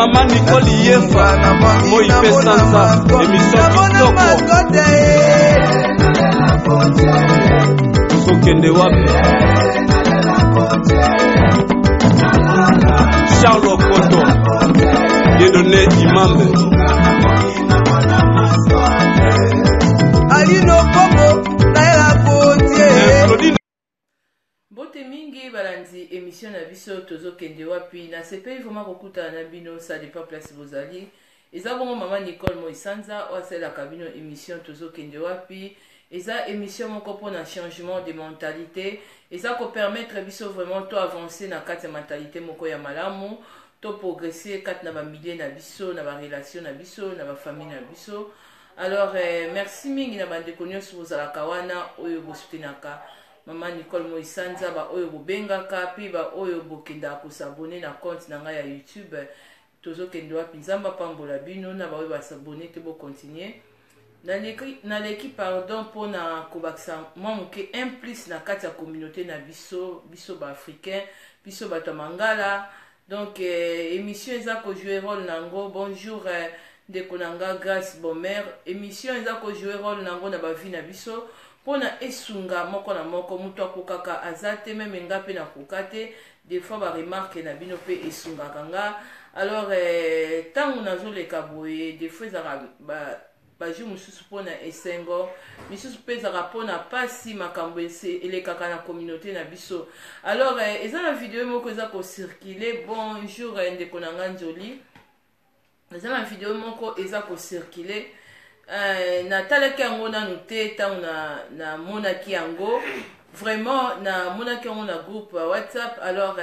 Maman Nicole Yefa, Moïse Sansa, émission Kitoko. Sokende wapi? Charles Koto, Dieudonné Imambe. Alino Kobo, Naila Kotier. Bote mingi balandi émission na biso tozo kende wapi na CPI vraiment kokuta na bino ça dépend place bozali eza bongo maman Nicole Moisanza wasela kabino émission tozo kende wapi eza émission moko pona changement de mentalité eza ko permettre biso vraiment to avancer na kati ya mentalité moko ya malamu to progresser kati na ba milieu na biso na ba relation na biso na ba famille na biso alors merci mingi na bande nyonso bozala kawana oyo bosutenaka Maman Nicole Moisanza ba oyo bobengaka pi ba oyo bokenda ko s'abonner na compte na nga ya YouTube tozo kendo wapi nzamba pambola bino na ba oyo ba s'abonner te bo continuer na l'équipe pardon pona ko baksa moi moke implice na kati ya communauté na biso ba africain biso ba mangala donc émission eza ko jouer rôle nango bonjour de konanga grâce bomère émission eza ko jouer rôle nango na ba vie na biso pona esunga moko na moko mutu akokaka azate meme nga pe na kokate des fois ba remarque na bino pe esunga kanga alors tangu nazoleka boye des fois ezaka ba jour mususu pona esengo misusu pe ezaka pona pasi makambo elekaka na communauté na biso alors eza na vidéo moko eza ko circuler bonjour ndeko na nga Njoli eza na vidéo moko eza ko circuler na talaki yango nanu te ntango na monaki yango vraiment na monaki yango na groupe WhatsApp alors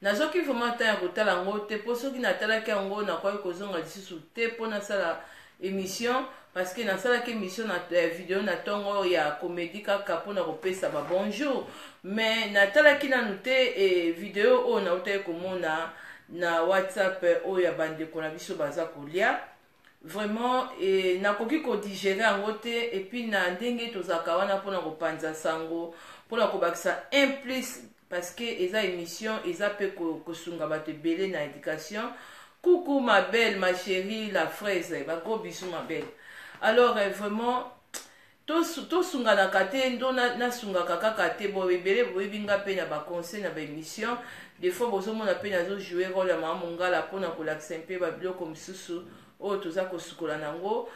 nazoki vraiment ntan ya kotala yango te mpo soki natalaki yango nakoki kozonga lisusu te mpo nasala émission parce que nasalaki émission na vidéo na ntongo ya comédie kaka mpona kopesa ba bonjour mais natalaki nanu te vidéo oyo nautaki komona na WhatsApp oyo ya bandeko na biso baza kolia vraiment nakoki kodigere yango te et puis na ndenge tozalaka wana mpona kopanza sango mpona kobakisa implice parce que eza émission eza mpe kosunga bato ebele na éducation coucou ma belle ma chérie la fraise bagros bisou ma belle alors vraiment tosunganaka te ndo nasungaka kaka te bo ebele boyebinga mpe na baconseil na baémission des fois bozomona mpe nazojouer role ya mama mongala mpona kolakisa mpe babiloko mosusu oyo toza kosukola nango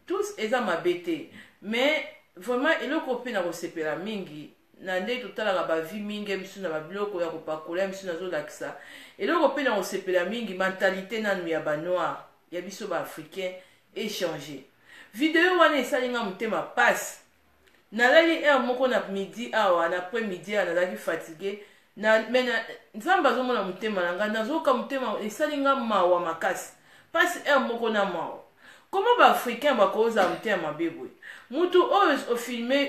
tous eza mabe te mais vraiment eloko mpe na kosepela mingi na nde totalaka bavie mingi misu na babiloko ya kopakola misu nazolakisa eloko mpe na kosepela mingi mentalité nanu ya banoir ya biso baafricain échanger video wana esalinga motema pasi nalali heure moko na midi awa na après midi awa nazalaki fatigué nzambe azomona motema na ngai nazoyoka motema esalinga mawa makasi pasi heure moko na mawa koma baafricain bakozala motema mabe boye mutu oyo ofilme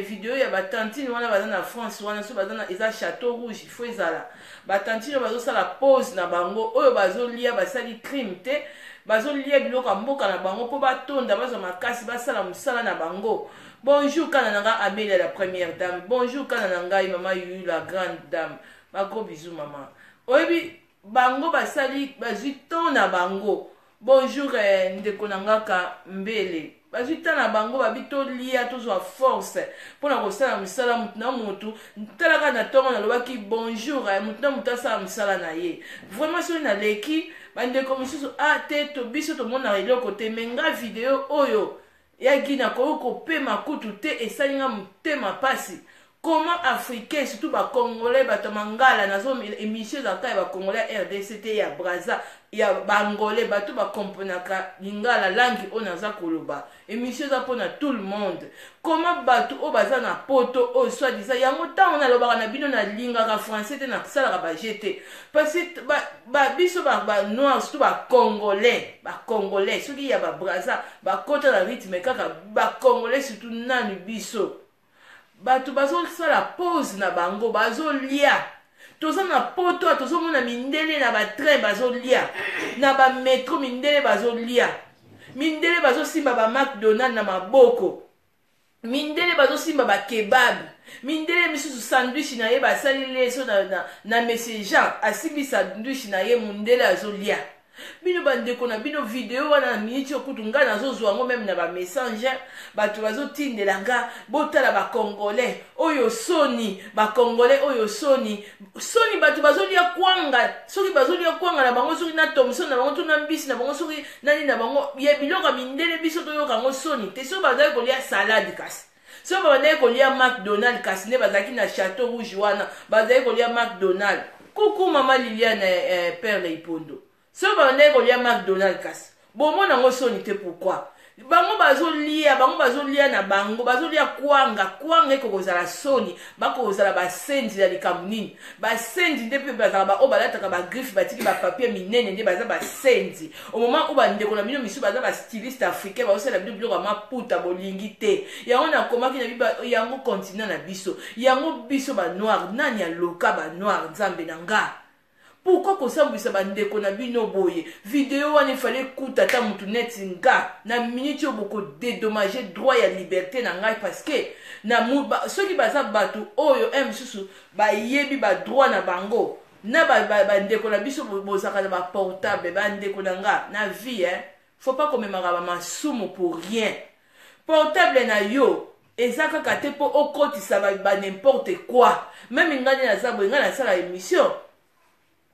video ya batantine wana baza na France wana so baza eza Château Rouge il faut ezala batantine bazosala pause na bango oyo bazolia basali crime te bazolia biloko ya mboka na bango mpo batonda bazwa makasi basala mosala na bango bonjour kana na ngai Amélia la première dame bonjour kana na ngai mama Yu la grande dame bagros bisous mama oyebi bango basali bazwi temps na bango bonjour ndeko na ngaka mbele bazwi temps na bango babi tolia tozwa force mpona kosala mosala mutu na mutu talaka na ntongo nalobaki bonjour mutu na mutu asala mosala na ye vraiment soki naleki bandeko mosusu te to biso tomona eloko te me nga video oyo yaki nakoki kopema kutu te esalinga motema pasi comment africain surtout bacongolais bato mangala nazo émission ezalaka ya bacongolais RDC te ya Braza ya bangolais bato bakomponaka lingala langi oyo naza koloba émission eza mpona tout le monde comment bato oyo baza na poto oyo soi-disant yango ntango nalobaka na bino nalingaka français te nasalaka baje te parce que biso banoir surtout bacongolais soki ya babraza bakota na rythme kaka bacongolais surtout nanu biso bato bazosala pause na bango bazolia toza na poto tozomona mindele na batrain bazolia na bametro mindele bazolia mindele bazosimba ba McDonald na maboko mindele bazosimba ba kebab mindele misusu sandwich na ye basali leso na Monsieur Jean asimbi sandwich na ye mundele azolia bino bandeko na bino video wana na miniti okutu nga nazozwa yango meme na bamessanger bato bazotindela nga botala bakongolais oyo soni bakongolais oyo soni bato bazolia kwanga soki bazolia kwanga na bango soki na Thomson na bango tuna mbisi na bango soki nani na bango ye biloko mindele biso toyoka yango soni te so bazali kolia salade kasi so bazali kolia McDonald kasi nde bazalaki na Chateau Rouge wana bazali kolia McDonald coucou mama Liliane Perle Ipondo so bazali kolia McDonald kasi bomona yango soni te pourquoi bango bazolia na bango bazolia kwanga ekokozala soni bakozala basendi ya likambo nini basendi nde mpe bazala bao balataka bagriffe batiki bapapier minene nde baza basendi au moment où bandeko na bino misu baza bastyliste africain bazosala bino biloko ya maputa bolingi te yango nakomaki na biba yango continent na biso yango biso banoir nani aloka banoir nzambe na nga. Pourquoi kosambwisa bandeko na bino boye video wana ifale kuta ta mutu neti nga na minute boko dédommager droit ya liberté na ngai parce que na soki baza bato oyo msusu ba yebi ba droit na bango na bandeko na biso bozaka na ba portable bandeko na nga na vie faut pas komemaka ba masumu pour rien portable na yo ezaka kate po okotisa ba n'importe quoi même ngani na zabo ngana sala émission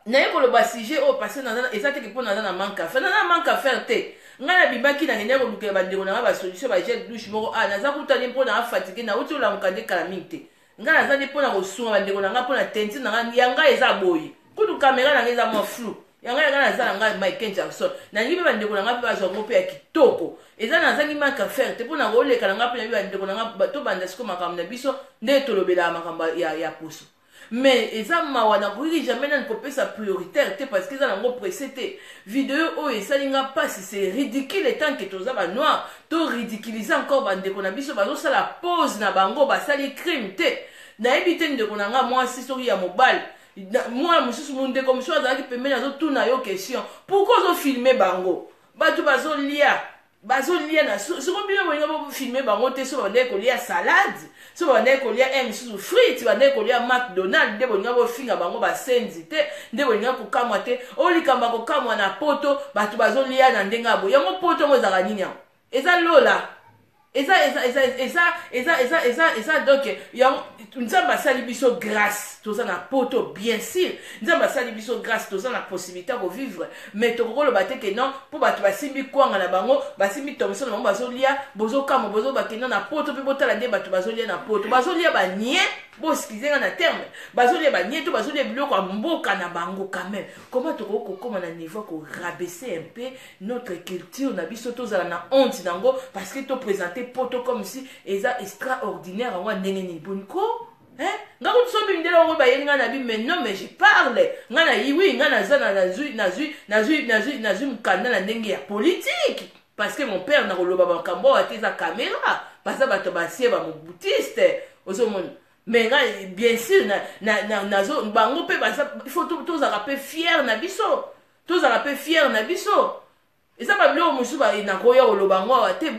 naye koloba sujet o passé na eza te pour na manque à faire na manque à faire te ngana bibaki na ngene kolukela bandeko na ba solution ba gel douche moko naza kutani mpo na fatigué na uti ola mukande kala minte ngana za mpo na kosunga bandeko na nga mpo na tenti na nga yanga eza boyi kutu kamera na ngeza mo flou yanga ngana za nga Michael Jackson na ngibe bandeko na nga pe bazwa ngope ya kitoko eza na zangi manque à faire te pona koleka na nga pe na bandeko na nga to banda siko makambo na biso nde tolobela makambo ya poso. Mais eza mawana kuri jamais na kopesa prioritaire te parce que eza nango précédé vidéo o esalinga pasi c'est ridicule tant que toza ba noir to ridiculiser encore bandeko na biso bazo sala pause na bango basali crime te na ebite ndeko na nga moi si soki ya mobile moi mususu munde comme so azaki pembeni azo tuna yo question pourquoi zo filmer bango bato bazo lia na soko bino bolinga bo filmer bango te so bande kolia salade so bande kolia msusu frites bande kolia McDonald nde bolinga bo finga bango basenzi te nde bolinga kokamwa te olikamba kokamwa na poto bato bazolia na ndenga bo yango poto ngo ezaka nini yango eza lola eza donc nzamba sali biso grâce toza na poto bien sûr nzamba sali biso grâce toza na possibilité ko vivre mais tokolo bateke non po bato basimbi kwanga na bango basimbi Thomson na bango bazolia bozokamo bozobakena na poto pe botala nde bato bazolia na poto bazolia ba nie bo skizenga na terme bazolia ba nie to bazolia biloko ya mboka na bango quand même comment tokoko koma na niveau ko rabaisser un peu notre culture na biso tozala na honte nango parce que to présenter poto comme si eza extraordinaire wa ndenge ni bonko nga ko tsobi ndelo ngo ba yenga na bi mais non mais je parle nga na oui nga na za na zui mkanda na ndenge ya politique parce que mon père na koloba ba kambo ateza caméra parce que bato basie ba moboutiste ozomona mais nga bien sûr na zo bango pe basa il faut tous rappeler fier na biso eza ba bilo musu ba na koya oloba ngo ate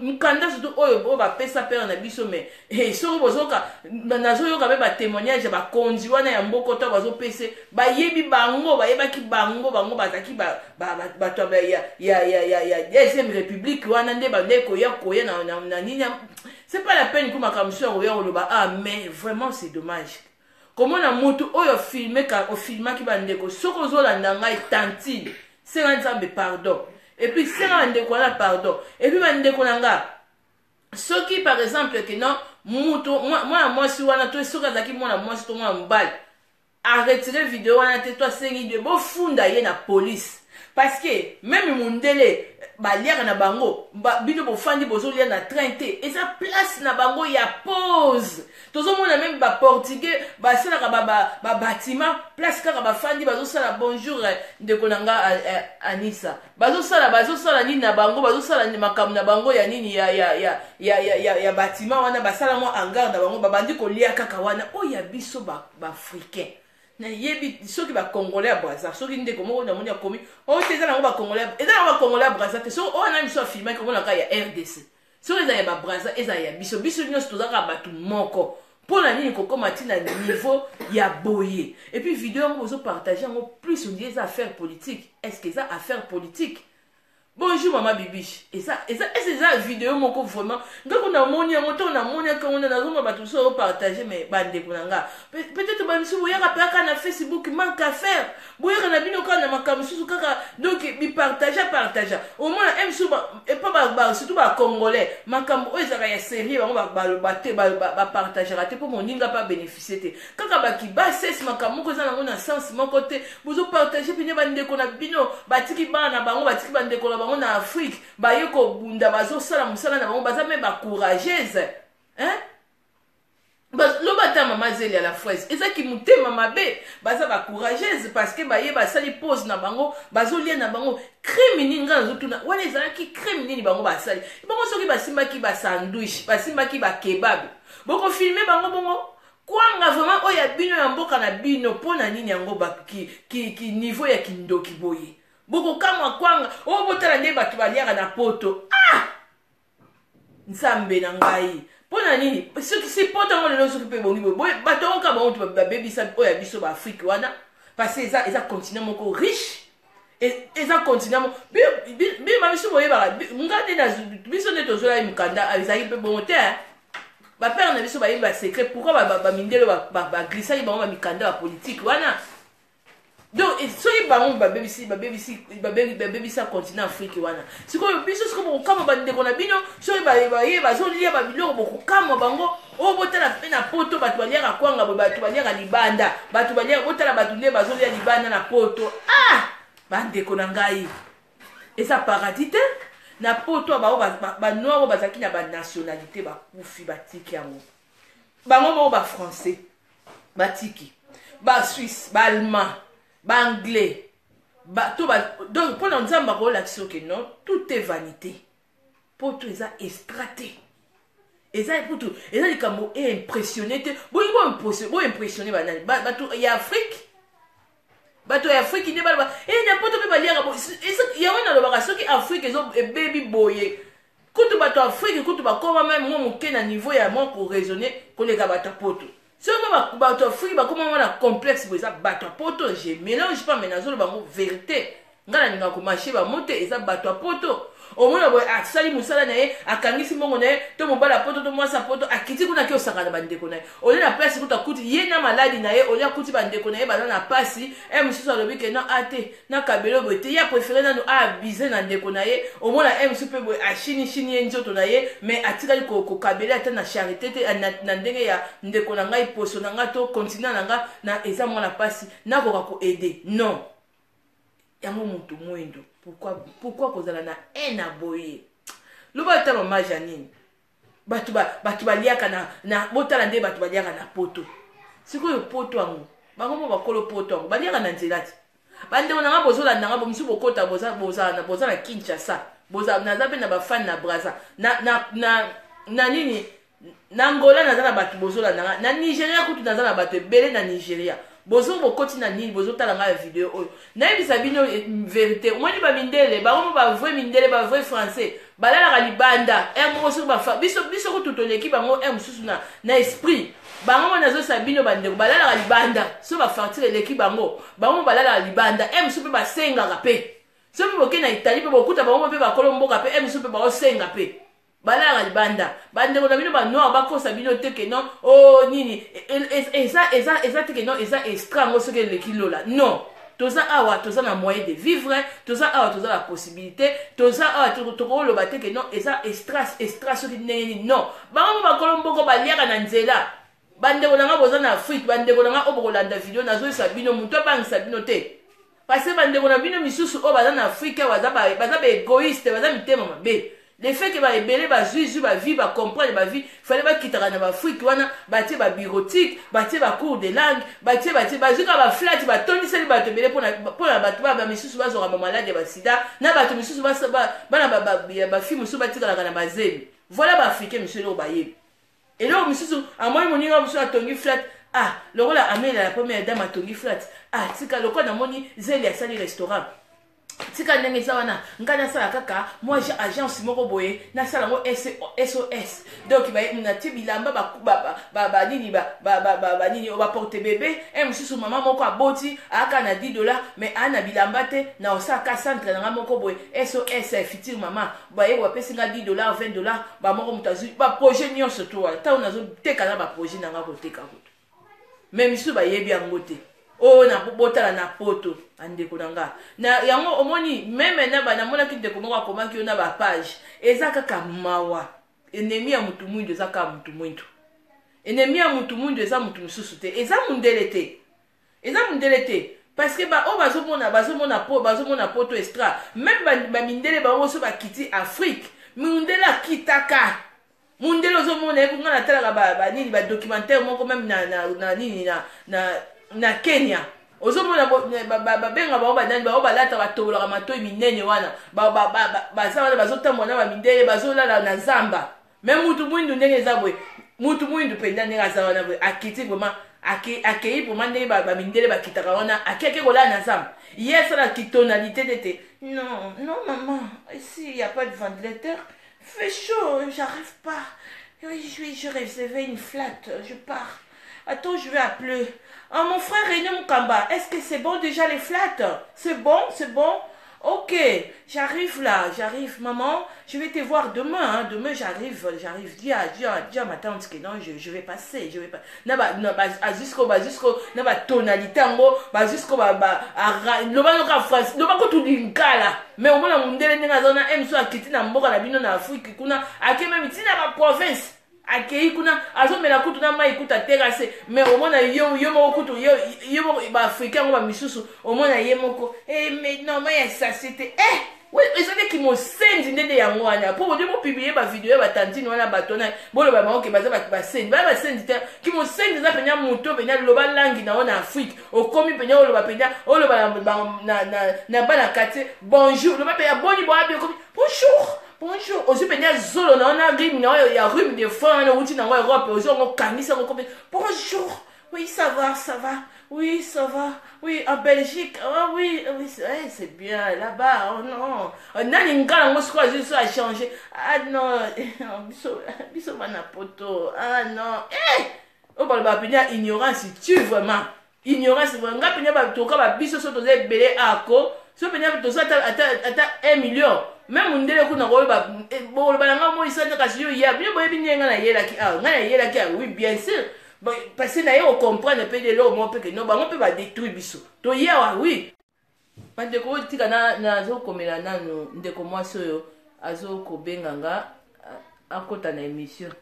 mukanda surtout oyo ba pesa père na biso mais so bozoka nazo yoka be ba témoignage ba konzi wana ya mboko to bazo pese ba yebi bango ba yebaki bango bazaki ba to ya deuxième république wana nde ba ndeko ya koya na nini c'est pas la peine pour makamsho oyo oloba mais vraiment c'est dommage comment na mutu oyo filmer ka o filma ki ba ndeko soko zolanda ngai tantine c'est un nzambe pardon et puis c'est un ndeko na pardon et puis ba ndeko na nga soki par exemple que non mutu moi si wana to soka zaki moi si to moi mbal a retirer vidéo wana te to sengi de bo funda ye na police parce que même mundele baliaka na bango bino bofandi bozolia na train te eza place na bango ya pause tozomona même ba portugais basalaka ba bâtiment place kaka bafandi bazosala bonjour ndeko na nga Anissa bazosala nini na bango bazosala makambo na bango ya nini ya bâtiment wana basala mo hangar na bango babandi kolia kaka wana oya biso ba africain na yebi soki ba congolais à Brazza soki ndeko moko na moni akomi o teza na ba congolais à Brazza te so o na miso filmer ko na ka ya RDC so eza ya ba Brazza eza ya biso nyonso tozaka batu moko Pour la ligne, comme à niveau, il y a boyé. Et puis, vidéo, on vous partage plus on dit des affaires politiques. Est-ce que ça affaires politiques? Bonjour maman Bibiche. Et ça vidéo mon ko vraiment. Donc on a moni quand on a zoma ba tout ça partager mais bande kunanga. Peut-être ba misu boya ka na Facebook manque à faire. Boya na bino ka na makamusu kaka donc bi partager. Au moins misu ba et pas surtout ba congolais. Makambo ezaka ya série ba partager raté pour mon ninga pas bénéficier te. Kaka ba ki ba ses makambo ko za na sens mon côté. Vous partager pine bande ko na bino batiki bana bango batiki bande ko en Afrique, bayeko bunda bazo sala musala na bango baza même ba courageuse. Hein? Lobata mama zeli à la fraise. Et ça qui mute mama be, baza ba courageuse parce que baye ba sali pose na bango, bazo lia na bango criminel nga zotuna. Wana ezala ki criminel bango ba sali. Bango soki basimba ki ba sandwich, basimba ki ba kebab. Boko filmer bango bongo kwanga vraiment oya bino ya mboka na bino pona nini yango ba ki niveau ya kindoki boye. Boko kama kwanga botala nde batu baliaka na poto nsambe na ngai pona nini soki si poto ngo lelo soki pe bongi boy bato onka ba onto babebisa oya biso ba Afrique wana parce que eza continent moko riche et eza continent bi ma biso boye ba ngade na biso ne tozola imkanda azaki pe bonte ba père na biso ba yeba secret pourquoi ba mindelo ba glissa ba ba mikanda ba politique wana. Donc, soki bango babebisa continent Afrique wana. Sikoyo biso siko kama bande kona bino, soki bazolia babiloko bokukama bango, botala pe na poto batu baliaka kwanga batu baliaka libanda, batu baliaka botala batu le bazolia libanda na poto. Bande kona ngai. Eza paradis te na poto ba noir bazaki na ba nationalité ba kufi batiki yango. Bango ba français, batiki, ba suisse, ba allemand. Anglais, donc pendant que nous avons l'action que non, tout est vanité. Pour tout ça extraté. Et ça pour tout. Et ça les camo est impressionné. Bon impressionné il y a Afrique. Bato ya Afrique ne ba et n'importe quoi balia il y a une allocation qui Afrique ils ont baby boy. Quand bato Afrique quand ba comme même moi mon na niveau ya moi pour raisonner ko les gars bato poto. Si on va Afrique ba comment on a complexe pour ça bato poto je mélange pas mais nazolo bango vérité. Ngala ninga ko marché ba monter et ça bato poto. Au moins a sali musala na ye akangisi mongo na ye to mobala poto to mwasa poto akiti kuna ki osaka na bandeko na ye ole na place kuta kuti ye na maladi na ye ole akuti bandeko na ye bana na pasi mususu alobi ke na ate na kabelo bote ya préféré na no abiser na ndeko na ye au moins la mususu pe boy chini nzoto na ye mais atikali ko kabelo ata na charité te na ndenge ya ndeko na ngai poso na nga to continent na nga na eza mwana pasi na ko aider non yango mutu mwendo. Pourquoi kozala na haine aboye loba ta mama Janine batu baliaka na botala nde batu baliaka na poto sikoyo poto ango bango bakolo poto ango baliaka na nzela ti bande onanga bozola nanga bo misubo kota boza na Kinshasa boza naza pe na ba fan na Brazza na nini na Angola naza na batu bozola nanga na Nigeria kutu naza na batu ebele na Nigeria bozo bokoti na nini bozo tala nga vidéo oyo na yebisa bino vérité omoni ba mindele ba vrai mindele ba vrai français balala libanda mo so ba biso ko tutoleki bango mususu na esprit bango nazo sabino bande balala libanda so ba fartire leki bango balala libanda mususu ba senga kape so boke na Italie pe bokuta bango pe ba kolomboka pe mususu ba senga pe balala libanda bande ko na bino ba noir ba ko sabino te ke non nini eza te ke non eza extra ngo so ke le kilo la non toza awa toza na moyen de vivre toza awa toza la possibilité toza awa to lo ba te ke non eza extra so ki neni non ba kolomboko baliaka na nzela bande ko na boza na Afrique bande ko na obokolanda video nazo sabino muto bangisa bino te parce que bande ko na bino misusu baza na Afrique baza ba égoïste baza mitema mabe. Le fait que les bébés bazui ba vie ba comprendre ba vie fallait ba kitara na ba Afrique wana batie ba bureautique batie ba cours de langue batie bazuka ba flat ba toni seli ba tebele pour la batu ba misusu ba zora malade ba sida na ba misusu ba ba fille misusu ba tika na ba zeli voilà ba africain monsieur le baye et là misusu à moi moninga misusu atongi flat le rôle amé la première dame atongi flat tika loko na moni zeli ya sali restaurant tika ndenge eza wana ngai nasala kaka moi agence moko boye nasala ngo SOS donc natie bilamba banini banini baporte bebe mosusu mama moko aboti aka na $10 mais ana bilamba te na osaka centre nanga moko boye SOS fitir mama baye bapesi nga $10 $20 bamoko moto azwi baprojet nyonso to wana ntango nazoteka na baprojet nanga koteka kutu mais misusu bayebi yango te oyo na botala na poto andeko na nga na yango omoni meme na banamonaki ndeko moko akomaki yo na bapage eza kaka mawa enemi ya mutu mwindo eza kaka mutu mwindo enemi ya mutu mwindo eza mutu mosusu te eza mundele te parce que oyo bazomona poto extra meme bamindele bango so bakiti Afrique mundele akitaka mundele ozomona ekonga natalaka banini badocumentaire moko meme na Kenya ozomona babenga bao banani bao balata batobolaka matoi minene wana baza wana bazotambola na bamindele bazolala na zamba me mutu mwindu ndenge eza boye mutu mwindu mpenza ndenge aza wana boye akiti vraiment akei vraiment ndenge bamindele bakitaka wana akeke kolala na zamba ye asalaki tonalité tete non maman ici il y a pas de ventilateur fait chaud j'arrive pas je réservais une flatte je pars. Attends, je vais appeler. Ah, mon frère René Mukamba, est-ce que c'est bon déjà les flats? C'est bon? Ok, j'arrive là, maman. Je vais te voir demain, hein. Demain, j'arrive. Dis à ma tante que non, je vais passer, jusqu'au, tonalité, jusqu'au, mais au moins, on Afrique, province. Akei kuna azomela kutu na mai kuta terrasse mais omona yo moko kutu yo ba africain ngo ba misusu omona ye moko mais non mais ça c'était oui ezali ki mo sendi ndende ya ngwana pour de mo publier ba vidéo ba tantine wana batona bolo ba maoke baza ba sendi ba sendi te ki mo sendi za penya moto penya loba langi na ona Afrique okomi penya loba penya loba na bana kate bonjour loba penya boni bo abi okomi bonjour aussi penya zolo na ona rime na ya rime de fois na uti na Europe aussi on kanisa ko bonjour oui ça va oui ça va oui en Belgique oui c'est bien là-bas oh non nani ngala ngo squad juste a changé ah non biso bana poto ah non o ba penya ignorance tu vraiment nga penya ba toka ba biso so toze belé ako so penya toza ata 1 million même ndele kuna ko ba nga mo isanya kasi yo ya bien boyebi nyenga na yelaki oui bien sûr parce que na yo comprendre pe de lo mo pe que no ba mo pe ba détruire biso to yewa oui bande ko tika na zo komela nanu ndeko mwaso yo azo ko benganga akota na émission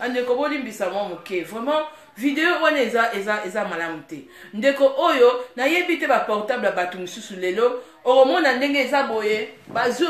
ndeko bolimbisa mwa moke vraiment vidéo wana eza malamu te ndeko oyo nayebi te baportable bato mosusu lelo okomona ndenge eza boye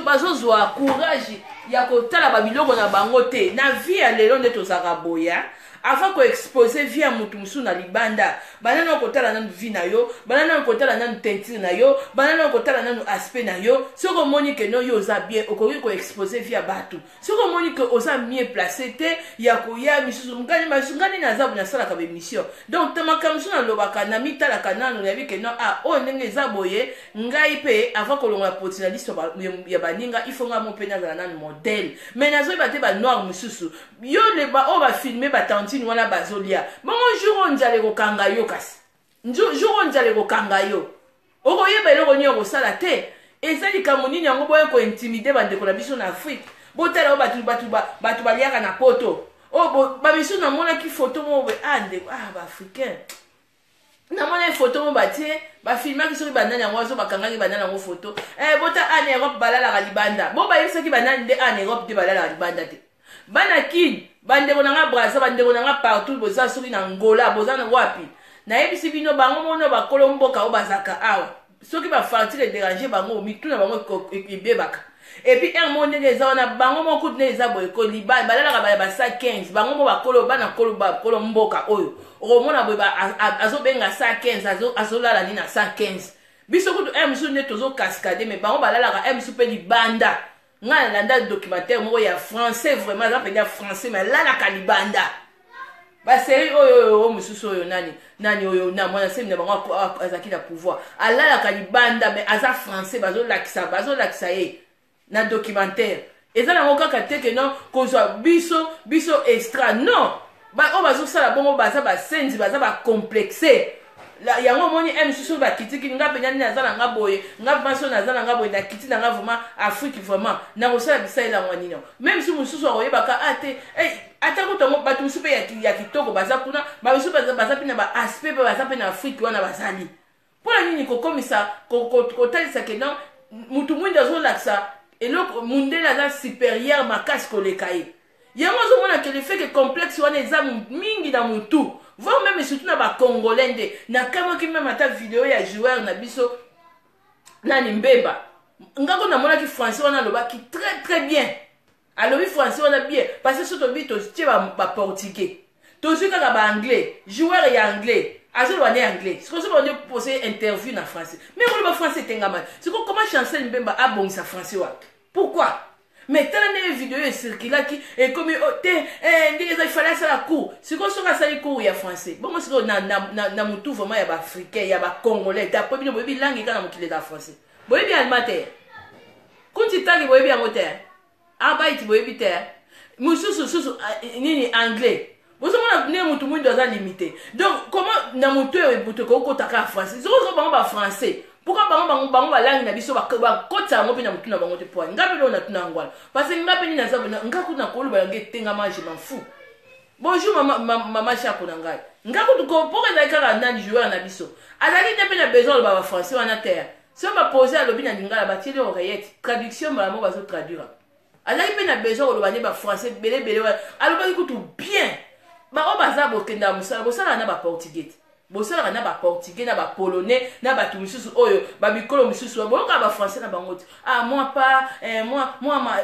bazozwa courage ya kotala babiloko na bango te na vie ya lelo nde tozalaka boya avant ko exposer vie ya mutu mosusu na libanda banana kotala nanu vie na yo banana kotala nanu teinture na yo banana kotala nanu aspect na yo soko moni ke no yo oza bien okoki ko exposer vie ya bato soko moni ke oza mieux placé te ya koya misusu ngani na zabu na sala ka émission donc tamaka misusu na lobaka na mitala kanano ya bike no o ndenge eza boye ngai pe avant ko longa potinaliste ya baninga il faut nga mo pena za nanu modèle mais nazo ba te ba noir misusu yo le ba o ba filmer ba tantine wana bazolia bongo jour onjale ko kanga yo kasi jour onjale ko kanga yo okoyeba eloko nyo kosala te ezali kamonini yango boye ko intimider bandeko na biso na Afrique botala batu baliaka na poto ba biso na mona ki photo mo ande ba africain na mona photo mo batie ba filma ki soki banani yango zo bakanga ki banani yango photo bota ane Europe balala ka libanda bo ba yesa ki banani de ane Europe de balala ka libanda te bana kin bandeko na nga Brazza bandeko na nga partout boza soki na Angola boza na wapi na yebisi bino bango mono bakolo mboka o bazaka awa soki ba fatigue déranger bango mituna bango ebebaka et puis un monde les on a bango moko ne za boy ko liba balala ka ba 15 bango mo bakolo bana kolo mboka oyo o mona boy ba azo benga 115 azo lala ni na 115 biso kutu msu ne tozo cascade mais bango balalaka msu pe libanda nga landa documentaire moko ya français vraiment za penda français mais lalaka libanda ba série oyo mususu oyo nani oyo na mwana semi na bango azaki na pouvoir alalaka libanda mais aza français bazo lakisa ye na documentaire eza na kaka te que non kozwa biso extra non o bazo sala bongo baza basenzi baza ba complexé yango moni msusu bakitiki nga penya nini aza na nga boye nga maso naza na nga boye na kiti na nga vraiment Afrique vraiment na kosala bisalela ngwani no même si mususu akoyebaka ate ata kotongo bato mususu pe ya kitoko baza kuna bamususu baza pe na ba aspect pe baza pe na Afrique wana bazali mpona nini kokomisa kotalisa ke non mutu mwinda azolakisa eloko mundele aza supérieur makasi koleka ye yango azomona ke le fait que complexe wana eza mingi na mutu voire même surtout na ba congolais nde na kama ki même ata vidéo ya joueur na biso nani mbemba ngako na mona ki français wana lobaki très bien alobi français wana bien parce que surtout bito tie ba portugais to zuka ka ba anglais joueur ya anglais azolo wane anglais c'est comme ça on poser interview na français mais on ba français tengama c'est comment Chancel Mbemba a bon sa français wa pourquoi mais telle vidéo est circulée qui est comme il fallait ça la cour c'est comme ça ça les cours ya français bon moi c'est na mutu vraiment ya ba africain ya ba congolais d'après bien boyebi langue kana mukile da français boyebi almater kunti tangi boyebi angoter abaiti boyebi ter mususu nini anglais vous savez na mutu mundo za limité donc comment na mutu e buto ko kotaka français c'est comme ba français pourquoi bango balangi na biso bakota yango mpe na mutu na bango te po ngape leo na tuna ngwala parce que ngape ni naza ngaku na kolo balangi tenga je m'en fous bonjour mama chako na ngai ngaku ko pourquoi na kaka nani joueur na biso azali te pe na besoin ba français wana terre si on va poser à l'obi na lingala batiele oreillette traduction ba mo bazo traduire azali pe na besoin lo bane ba français belé alobaki kutu bien ba o bazabo kenda musala bosala na ba portugais bosala na ba portugais na ba polonais na ba tumisusu oyo ba bikolo misusu bonka ba français na bango moi pas moi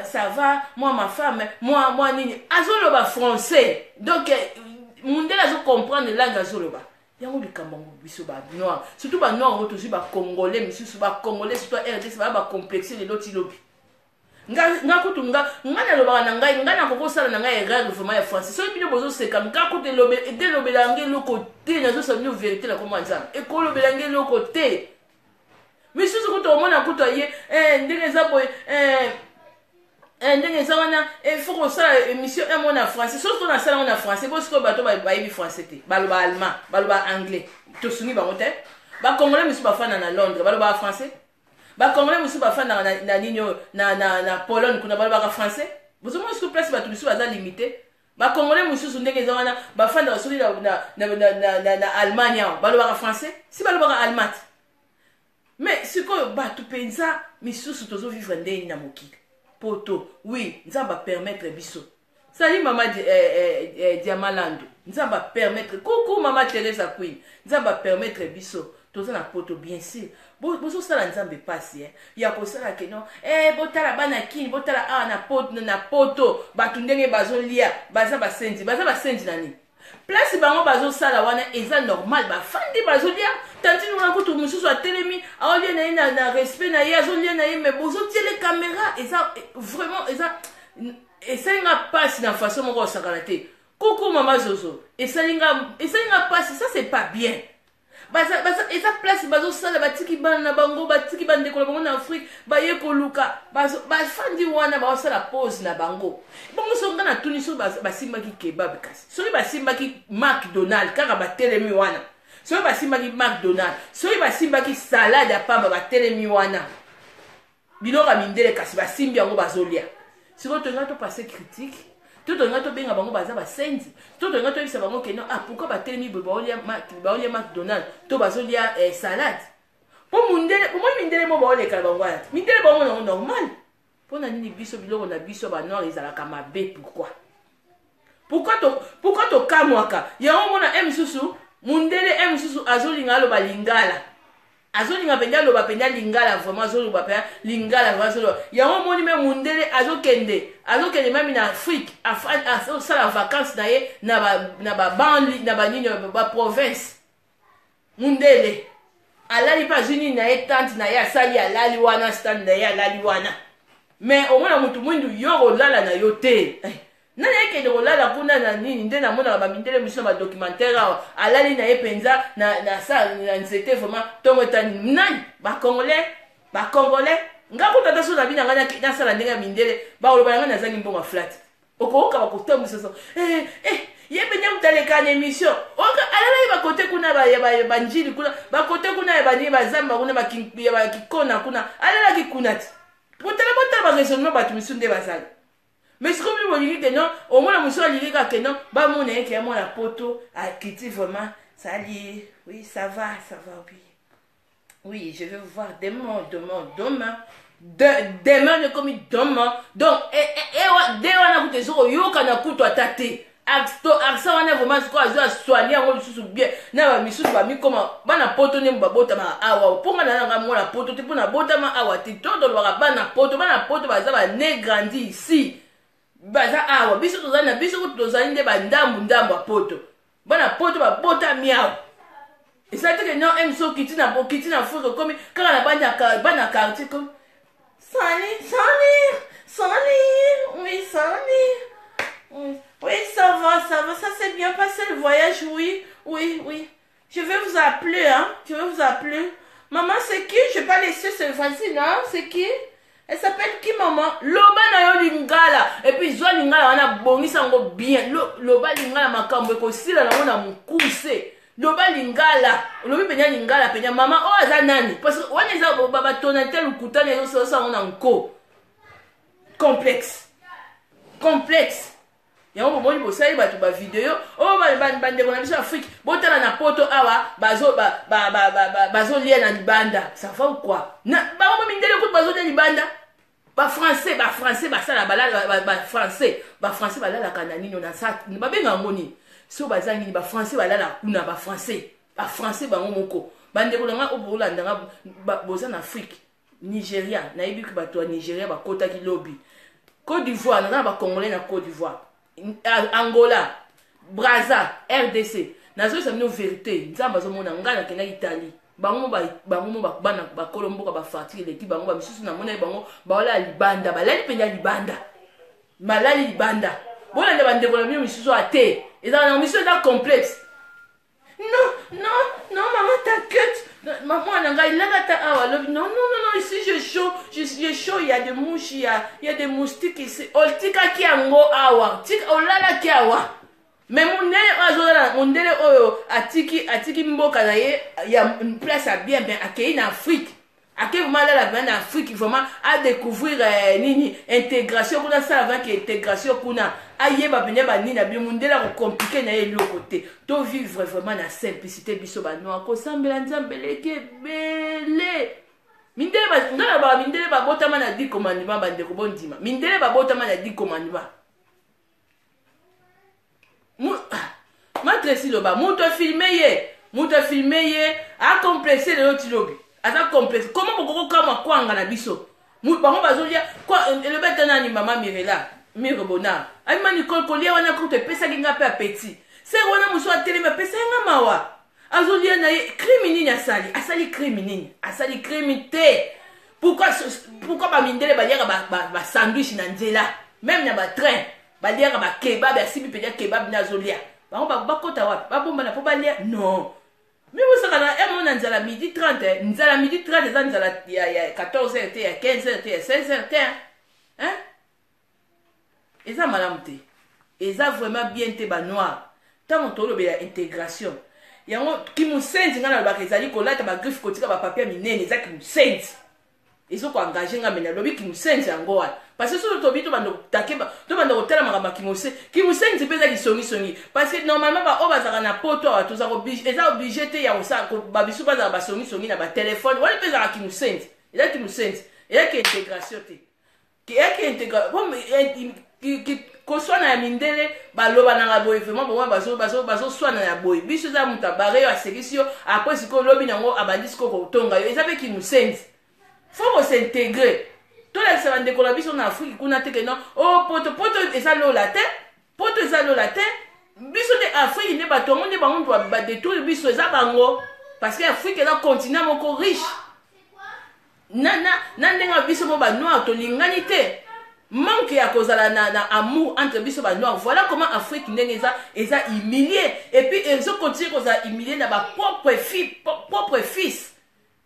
ça va moi ma femme moi nini azolo ba français donc mundela zo comprendre langue azolo ba yango likambo biso ba noir surtout ba noir oto si ba congolais misusu ba congolais surtout RDC ba complexer les loti lobi nga kutunga ngana loba na ngai ngana kokosala na ngai erreur vraiment ya français so bino bozo seka nga kuté lobe de lobela ngai loko te na zo sa bino vérité la comment ça e ko lobela ngai loko te mais susu kuto mona kuto ye ndenge za boy ndenge za wana faut ko sala émission un mot na français so to na sala na français parce que bato ba yebi français te baloba allemand baloba anglais to sungi ba mote ba congolais misu ba fana na Londres baloba français ba congolais musu ba fana na nino na Pologne kuna ba français vous avez ce place ba tout biso baza limité ba congolais musu ndenge za wana ba fana soli na Allemagne ba français si ba allemand mais ce que ba tout penza misusu tozo vivre ndeni na mokili poto oui nzamba permettre biso sali mama Diamalando nzamba permettre coucou mama Teresa Queen nzamba permettre biso toza na poto bien sûr bozo sala nzambe pasi ya kosala ke non botala bana kini botala na poto batu ndenge bazolia baza basenzi nani place bango bazo sala wana eza normal bafandi bazolia tanti nuna kutu mususu atelemi aolia na respect na ye azolia na ye mais bozo tiele caméra eza vraiment esalinga pasi na façon moko osakala te coucou mama Zozo esalinga pasi ça c'est pas bien eza place bazo sala batiki bana na bango batiki bande ko bango na Afrique baye ko luka bafandi wana ba sala pause na bango bongo songa na tuniso basimba ki kebab kasi soki basimba ki McDonald kaka batelemi wana soki basimba ki McDonald soki basimba ki salade ya pamba batelemi wana biloko mindele kasi basimbi yango bazolia siko tonga to passer critique tout on a to benga bango baza ba senzi tout on a to bisa bango keno pourquoi ba telemi baolia McDonald to bazolia salade po mundele po mindele mo baole kala bango ati mindele bango na normal po na nini biso biloko na biso ba noir ezalaka mabe pourquoi to kamwaka yango mona msusu mundele msusu azolinga lo balingala azolinga penda lo bapenda lingala vraiment azolo bapenda lingala vraiment yango moni me mundele azokende même na Afrique ça la vacances na ye na ba banli na ba nini ba province mundele alali pa zuni na ye tante na ye asali alali wana stand na ye alali wana mais omona mutu mwindu yo kolala na yo te nani ekende kolala kuna na nini nde namonaka bamindele miso na badocumentaire awa alali na ye mpenza na nzete vraiment ntongo etani nani bacongolais nga kutata so na bino nga nasala ndenge ya mindele bakoloba yanga nazangi mbongo flat okoyoka bakotambwisa so ye mpenza kutaleka na émission alalai bakote kuna banjili kuna bakote kuna ya bani bazamba kuna bakikona kuna alalaki kuna ti botala baraisonnement bato misu nde bazali mais sikomi bolingi ke non omona mosu alingi kake non bamona ye ke ya mwana poto akiti vraiment sali oui ça va oui je vais vous voir demain je commis demain donc de wana kutu ezoko oyoka na kutu ata te aksa wana vraiment siko azo aswani yango lisusu bien na bamisusu bamikoma bana poto nde babotama awa mponga nanga mwana poto te mpo na botama awa te tondolobaka bana poto baza bane grandi ici baza awa biso tozali na biso kutu tozali nde bandambu ya poto bana poto babotami awa esali teke non emso kiti na fuso komi kaka na bana quartier komi oui, ça va, ça s'est bien passé le voyage, oui. Je vais vous appeler, Maman, c'est qui? Je vais pas laisser ce voisine, hein? C'est qui? Elle s'appelle qui, maman? Loba na yo lingala. Et puis, zwa lingala, on a boni sango bien. Loba lingala makambo, eko sila na ona mukuse. Loba lingala. Lobi penya lingala, penya maman, oh, aza nani? Parce que, wane za baba tonatel ukutane, yo sa ona nko. Complexe. Yango bomoni bosali bato ba video bandeko na biso Afrique botala na poto awa bazo lia na libanda ça va ou quoi na bango mindele ko bazo lia libanda ba français basala ba français balala kana nini na sa ba benga ngoni so bazangi ba français balala kuna ba français bango moko bandeko nga obolanda nga boza na Afrique Nigeria na yebi ko bato ya Nigeria bakota ki lobby Côte d'Ivoire na ba congolais na Côte d'Ivoire Angola, Brazza, RDC. Nazo samino vérité. Nzamba zo mona ngana kena Italie. Bango bana ba Colombo ba fatire l'équipe bango ba misusu na mona bango ba wala libanda ba lali penya libanda. Malali libanda. Bona nde bande ko na misusu ate. Eza na misusu da complexe. Non, maman t'inquiète. Maman nanga ilaka awa lobi non ici j'ai chaud, il y a des mouches, il y a des moustiques ici. Oltika ki ango awa, tika olala ki awa. Mais mondele oyo atiki mboka na ye ya une place à bien accueillir en Afrique. Accueillir vraiment la en Afrique vraiment à découvrir nini intégration kuna ça avant que intégration kuna ayeba benya ba nini na bi mondele ko compliqué na ye lo côté. To vivre vraiment na simplicité biso ba no ko sambela nzambele ke bele. Mindele ba botama na 10 commandements bande ko bondima. Mindele ba botama na 10 commandements. Matresi loba, muto filme ye, a complexé le loti lobi. Ata complexe. Comment boko kama kwanga na biso? Bango bazolia kwa le betana ni mama Mirela, Mirebona. Ay mani kolia wana kote pesa kinga pe apeti. Se wana muso atelema pesa nga mawa. Azolia na ye criminini asali criminité. Pourquoi ba mindele ba liaka ba sandwich na nzela, même na ba train, ba liaka ba kebab, ya sibi pedia kebab na azolia. Bango bakota wapi? Babomba na po balia? Non. Mais vous savez, on a nzala midi 30, nzala midi 30, nzala il y a 14h, il y a 15h, il y a 16h, hein? Et ça malamte. Et ça vraiment bien te ba noir. Tant on tolo be intégration. Yango ki mu senti ngana ba kezali ko lata ba griffe kotika ba papier minene za ki mu senti. Ils ont engagé nga mena lobi ki mu senti yango wa. Parce que sur le tobito bando takeba to bando hotela makama ki mu senti peza ki songi parce que normalement ba obazaka na poto wa to za obligé te ya osa ko ba bisu baza ba songi na ba téléphone wala peza ki mu senti. Ela ki mu senti. Ela ki intégration te. Ki intégration ki ko swana ya mindele ba loba na boy vraiment bon bazo swana ya boy. Bisu za mutabare ya sekisio après siko lobi nango abandisiko ko tonga yo. Eza pe ki mu senti. Faut s'intégrer. Tout le monde de Colombie en Afrique, on a dit que non. Oh, poto et ça l'eau la terre. Poto et ça l'eau la terre. Biso de Afrique, ne pas tout le monde doit détruire biso et ça bango. parce que Afrique est un continent moko riche na ndenga biso mo ba noir to lingani te manque ya kozala na amour entre biso ba noir. Voilà comment Afrique ndenge eza humilié et puis ils ont continué kozala humilié na ba propre fils.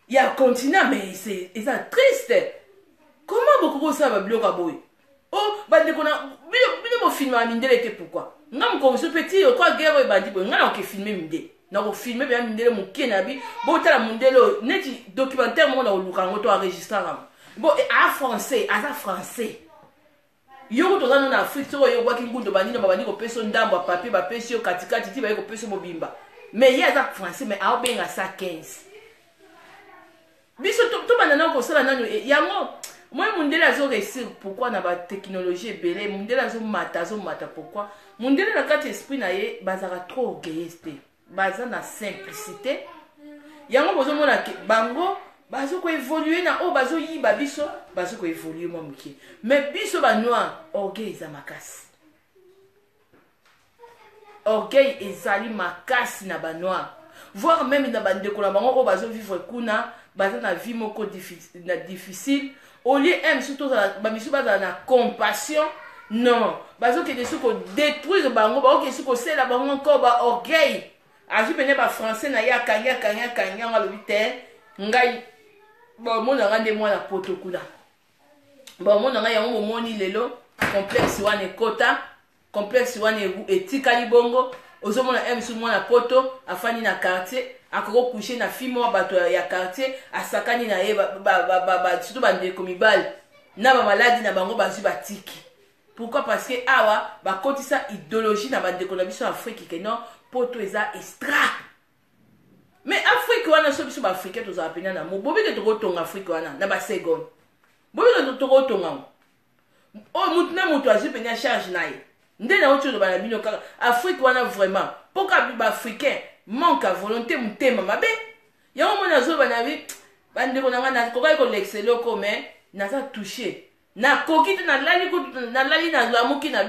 Il y a un continent mais c'est triste. Comment beaucoup ça va bloquer boy? Oh bande kona bino mo filmer mindele te pourquoi? Ngam ko so petit quoi guerre bandi bo ngana ko filmer mindele. Na ko filmer bien mindele mo kenabi bo tala mindele neti documentaire mo na oluka ngoto enregistrer am. Bon à français, Yo to za na Afrique so yo waki ngundo bandi na babandi ko peso ndambo papier ba peso katikati ti ba ko peso mobimba. Mais il y a ça français mais a benga ça 15. Biso to banana ko sala nanu yango moi mundele azo réussir pourquoi na ba technologie belé mundele azo mata pourquoi mundele na kati esprit na ye bazaka trop orgueilliste baza na simplicité yango bozo mona ke bango bazo ko évoluer na o bazo yiba biso bazo ko évoluer mo mukie mais biso ba noir orgueil za makasi orgueil ezali makasi na ba noir voir même na bande ko na bango o bazo vivre kuna baza na vie moko difficile. Au lieu de surtout na compassion, non. Bazo que des ko détruire bango, ba que ko c'est la bango encore ba orgueil. Azu pene ba français na ya kanya nga lo bité. Ngai bon mon ngande moi na poto kuna. Bon mon ngaya ngo moni lelo complexe wane kota, complexe wane etika libongo. Ozomona emsu mwana poto afani na quartier akoko coucher na fimo bato ya quartier asakani na ye surtout bande komibal na ba maladi na bango bazu batiki. Pourquoi? Parce que awa ba kotisa idéologie na bande ko na biso Afrique que non poto eza extra. Mais Afrique wana so biso ba africain to za pena na mo bobi ke to kotonga Afrique wana na ba seconde. Bobi ke to kotonga. O mutu azu pena charge na ye. Ndé na autre ba bino kaka Afrique wana vraiment pourquoi ba africain manque à volonté mutema mabe ya o mona zo bana bi bande ko na ko ko l'excelo ko mais na za toucher na kokite na lali na la muki na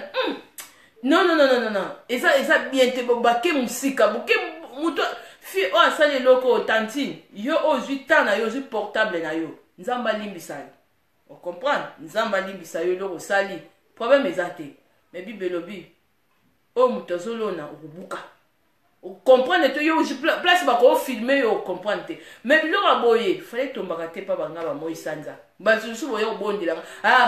non eza bien te ba ke musika buke muto fi o asale loko tantine yo ozui tana yo ozui portable na yo nzamba limbisa on comprendre nzamba limbisa yo loko sali problème ezate. Mais bibelobi o mutazolo na ubuka o comprendre te yo place ba ko filmer yo comprendre mais biloko boye fallait tombaka te pa banga ba Moisanza bazusu boye bondela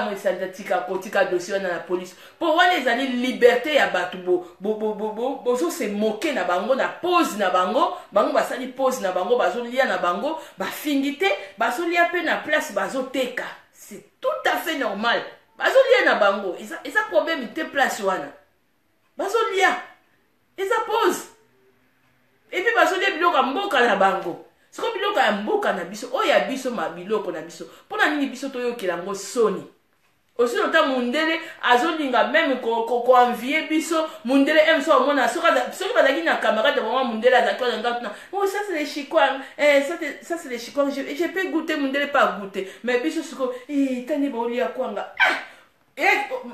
Moisanza tika dossier na la police pour wana ezali liberté ya batu bo so se moquer na bango na pose na bango basali pose na bango bazolia na bango bafingite bazolia pe na place bazoteka. C'est tout à fait normal. Bazolia na bango, eza problème te place wana. Bazolia. Eza pose. Et puis bazolia biloko mboka na bango. Siko biloko ya mboka na biso, o ya biso ma biloko na biso. Pona nini biso toyo kelango soni. Aussi longtemps mundele azolinga même ko envier biso, mundele aime so mona soka bazaki na camarade vraiment mundele azakwa ngatu na. Oh ça c'est les chikwang. Ça c'est les chikwang. Je peux goûter mundele pas goûter. Mais biso siko tani baoli ya kwanga.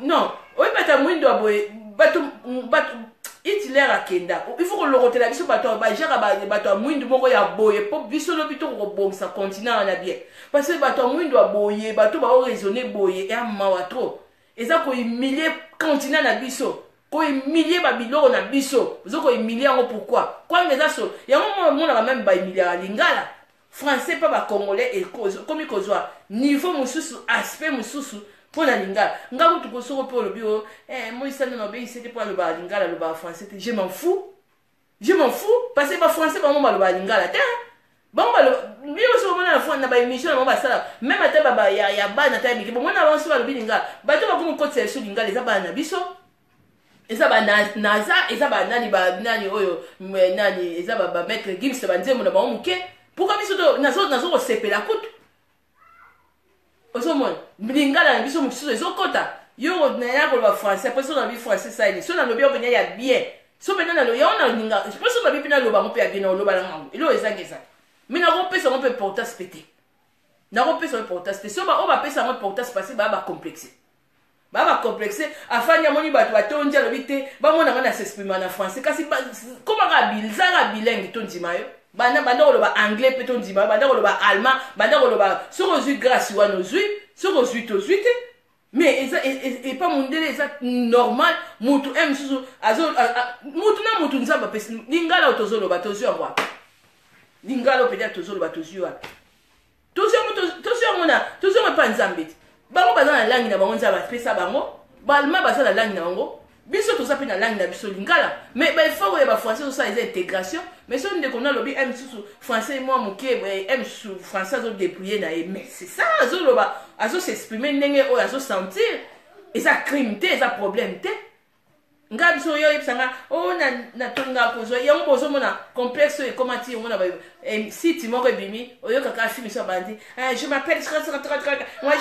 Non, oui, bata mwindo aboye, batu Hitler akenda. Il faut que le rote la biso bato ba jara bato mwindo moko ya boye pop biso lo bito ko bomsa continent na bien. Parce que bato mwindo aboye, bato ba raisonner boye et amawa trop. Eza ko humilier continent na biso. Ko humilier ba biloko na biso. Zo ko humilier ngo pourquoi? Kwa ngeza so, ya mo na même ba humilier lingala. Français pas ba congolais et cause comme kozwa niveau mususu aspect mususu. Pour la lingala, ngabu tu kosoko pour le bio. Moi ça ne m'obéit, c'était pour le bas lingala, le bas français. Je m'en fous parce que le français pas mon bas lingala. Bon bah le bio sur mon la fois na ba émission na ba sala. Même ata baba ya ba na taille. Bon on avance sur le lingala. Ba to ba ko ko tse sur lingala za ba na biso. Eza ba naza, eza ba nani oyo nani eza ba maître Gims ba nzemo na ba muke. Pourquoi biso to nazo ko sepela kutu. Osomon, lingala biso mususu ezokota. Yo na ya ko ba français, parce que na bi français ça ni. So na lobi obenya ya bien. So bena na lo ya ona linga. Je pense na bi pina lo ba mo pe ya bien na lo ba la ngango. Ilo ezangeza. Mais na ko pesa mo pe portas pété. Na ko pesa mo portas pété. So ba o ba pesa mo portas passer ba complexé. Ba complexé afanya moni ba tonja lo bité ba mona ngana s'exprimer en français kasi comment rabil za bilingue to ndima yo. banda koloba anglais pe to ndima banda koloba allemand banda koloba soko zui grâce wana zui soko zui to zui te mais et pas mundele ça normal mutu msusu azo mutu na mutu nzamba pesi lingala tozoloba tozio ngwa lingala peut-être tozoloba tozio wapi tozio pa nzambe bango baza na langi na bango nzamba pesa bango balma baza na langi na bango biso toza pe na langi na biso lingala mais ba faut que ba français ça les intégration mais so ndeko na lobi msusu français moi moké msusu français zo dépouiller na mais c'est ça azoloba azo s'exprimer ndenge o azo sentir et ça crime té ça problème té nga biso yo yipsanga o na tonga ko zo yango bozo mona complexe et comment dire mona ba site moko bimi oyo kaka film so bandi je m'appelle moi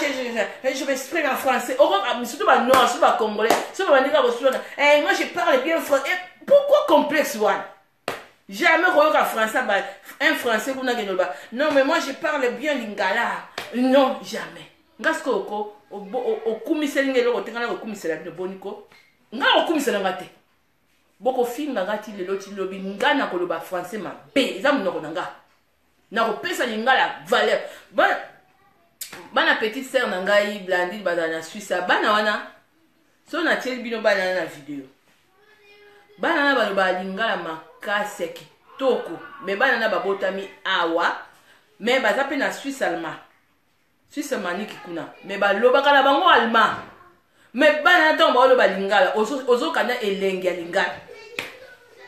je m'exprime en français o surtout ba nord surtout ba congolais so ba ndika bo sona moi je parle bien français pourquoi complexe one jamais reyoka français ba un français kuna genoba non mais moi je parle bien lingala non jamais ngasko ko o kumisela ngelo ko tengana ko kumisela bino boniko nga okumisela ngate boko finga ngati lelo ti lobi ngana koloba français ma be eza munoko nanga na ko pesa lingala valeur bana petite sœur na ngai Blandine bana na Suisse bana wana so na tiel bino bana na video bana na baloba lingala makase kitoko me bana na babotami awa me baza pe na Suisse allemand Suisse maniki kuna me baloba kala bango allemand mais bana tomba olo balingala ozo kana elenge lingala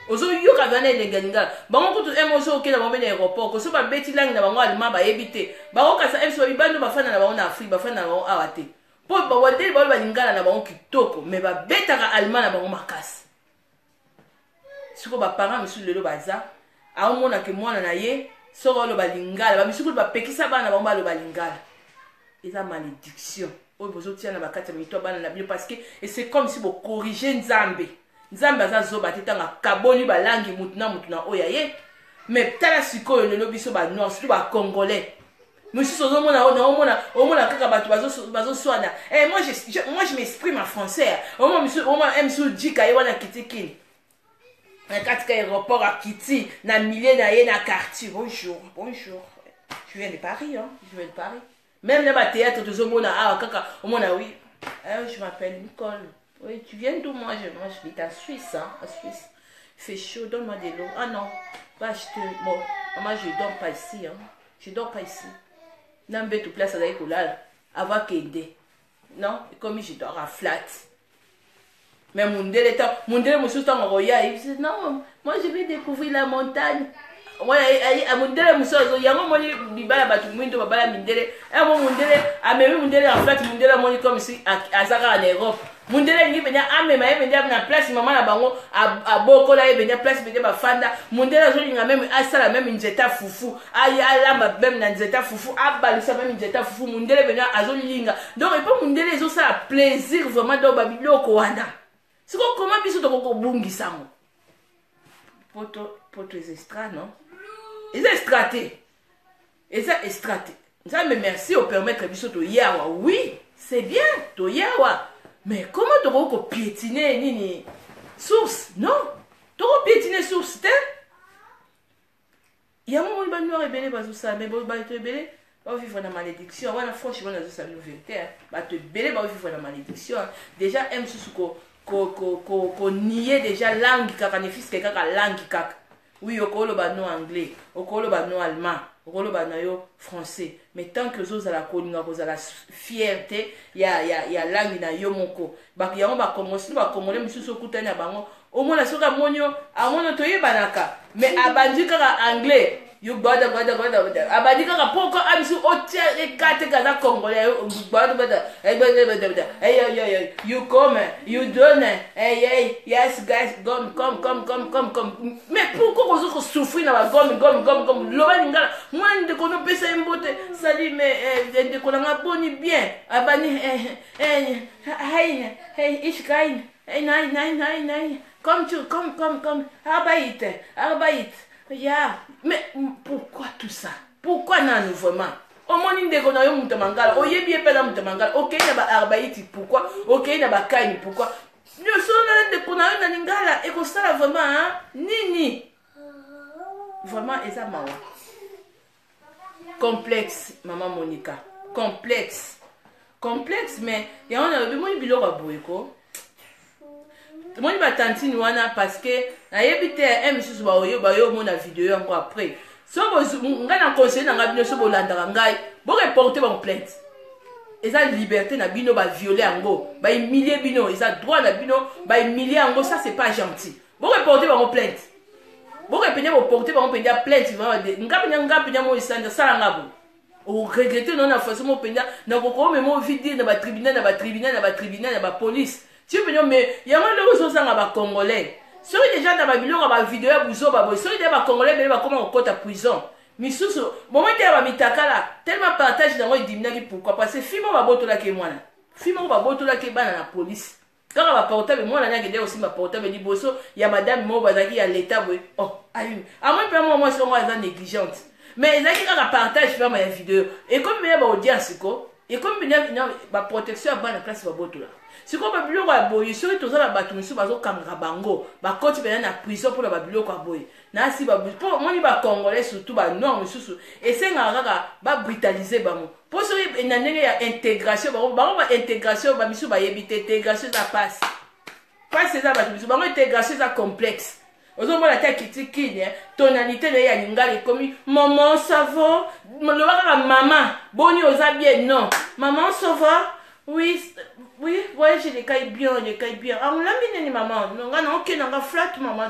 ozo yoka bana elenge lingala bango kutu emoso okela bombe na aéroport ko so ba beti langi na bango alima ba yebite bango kasa emso bibando bafana na bango na Afrique bafana na bango awate po ba wadeli ba balingala na bango kitoko mais ba betaka alima na bango makasi siko ba parents misu lelo baza aomona ke mwana na ye soko olo balingala ba misu ba pekisa bana bango ba lo balingala eza malédiction. Parce que c'est comme si vous corrigez Nzambe. Nzambe aza zoba tetanga kaboni ba langi mutuna oyaye. Mais tala siko le lobiso ba noir surtout ba congolais. Monsieur sozo mona kaka batu bazo soana. Moi je m'exprime en français. Moi monsieur dika ye wana kitikini. Na katika aéroport à Kiti na milieu na ye na quartier. Bonjour. Je viens de Paris je viens de Paris. Même dans le théâtre, tu oui. Je m'appelle Nicole. Oui, tu viens d'où moi? Je vis en Suisse. En Suisse. Il fait chaud, donne-moi de l'eau. Ah non, va acheter. Bon, moi je ne dors pas ici. Je ne dors pas ici. Non, mais tu places avec Oulal. Avoir qu'aider. Non, comme je dors à flat. Mais mon délétant, mon il dit non, moi je vais découvrir la montagne. Voilà, à Mundele Moussozo, il y a un moment où il y a un Mundele, un Mundele, à même Mundele en fait, Mundele moni comme si à Zara en Europe. Mundele ni venia ame ma venia na place maman la bango à Boko là venia place venia ba fanda. Mundele zo linga même à ça la même nzeta fufu. Ayi alamba même na nzeta fufu, abalisa même nzeta fufu. Mundele venia azo linga. Donc et pas Mundele zo ça plaisir vraiment dans babiloko wana. C'est comment biso to ko bungi sango. Poto extra non? Ils ont extraté. Ils ont extraté. Ça me merci au permettre de yawa. Oui, c'est bien, to yawa. Mais comment tu vas piétiner nini source? Non. Tu vas piétiner source, il y a un moment où il va nous révéler parce que ça, mais bon, il va te révéler. Va vivre dans la malédiction. Voilà, franchement, dans la vérité. Va te révéler, va vivre dans la malédiction. Déjà, M. Susuko, qu'on niait déjà langue, kaka, ne fils que kaka langue, kaka. Oui, okolo ba no anglais, okolo ba no allemand, okolo ba yo français. Mais tant que vous la koninga vous la fierté, ya langue na yo moko. Ba yango ba kongosi ba kongolais misusu kutana bango. Au moins la soka monyo, amono toye banaka. Mais abandi kaka anglais. You bada abadi kaka poko amsu otia e kate kaza congolais bada hey you come you don't hey yes guys come mais pourquoi vous souffrez na ba gomme loba lingala moi de kono pesa mbote sali mais de konanga boni bien abani hey ich kein hey nein come arbeit. Yeah, mais pourquoi tout ça? Pourquoi non vraiment? Au moins il déconne au Moutamangala, au Yébi pas dans Moutamangala, ok il y a ba arbaïti pourquoi? Ok il y a ba kaini pourquoi? Nous sommes là de qu'on a une lingala et qu'on ça vraiment hein? Nini. vraiment eza mawa complexe maman Monica complexe mais ya on a bimoni biloko aboyeko moni batantini wana parce que nayebi te misusu bayo mona video yango après so ngai na conseil na ngai bino so bolandaka ngai boreporte bango plainte eza liberté na bino baviole yango bahumilie bino eza droit na bino bahumilie yango ça c'est pas gentil boreporte bango plainte borepenye boporte bango pendia plainte ngapenya mo isanja sala ngabo o regretter non na façon mo pendia na kokoma memo vide na ba tribunal na ba police tu penyo mais yango le zo sanga ba congolais soki déjà na ba biloko ba vidéo ya buzo ba boy soki déjà ba congolais bele ba koma okota prison misusu moment ya ba mitakala tellement partage na ngo diminaki pourquoi parce que fimo ba botola ke mwana fimo ba botola ke bana na police kaka ba portable mwana nyake de aussi ba portable liboso ya madame mo bazaki ya l'état boy oh ayi amoi pe moi so moi eza négligente mais ezaki kaka partage vraiment ya vidéo et comme me ba audience ko et comme ba protection ya bana classe ba botola siko ba biloko ya boye soki tozala bato misusu bazokangaka bango bakoti pena na prison mpona ba biloko ya boye nasi mpo moni bacongolais surtout banoir misusu esengaka kaka babrutalize bango mpo soki na ndenge ya intégration bango baintégration bamisusu bayebi te intégration eza pasi eza bato misusu bango intégration eza complexe ozomona ta kitikini tonalité na ye ya lingala ekomi maman ça va loba kaka mama boni oza bien non maman ça va oui, je les caille bien. Ah, on l'a mis, maman. Non, ok, non, flat, maman.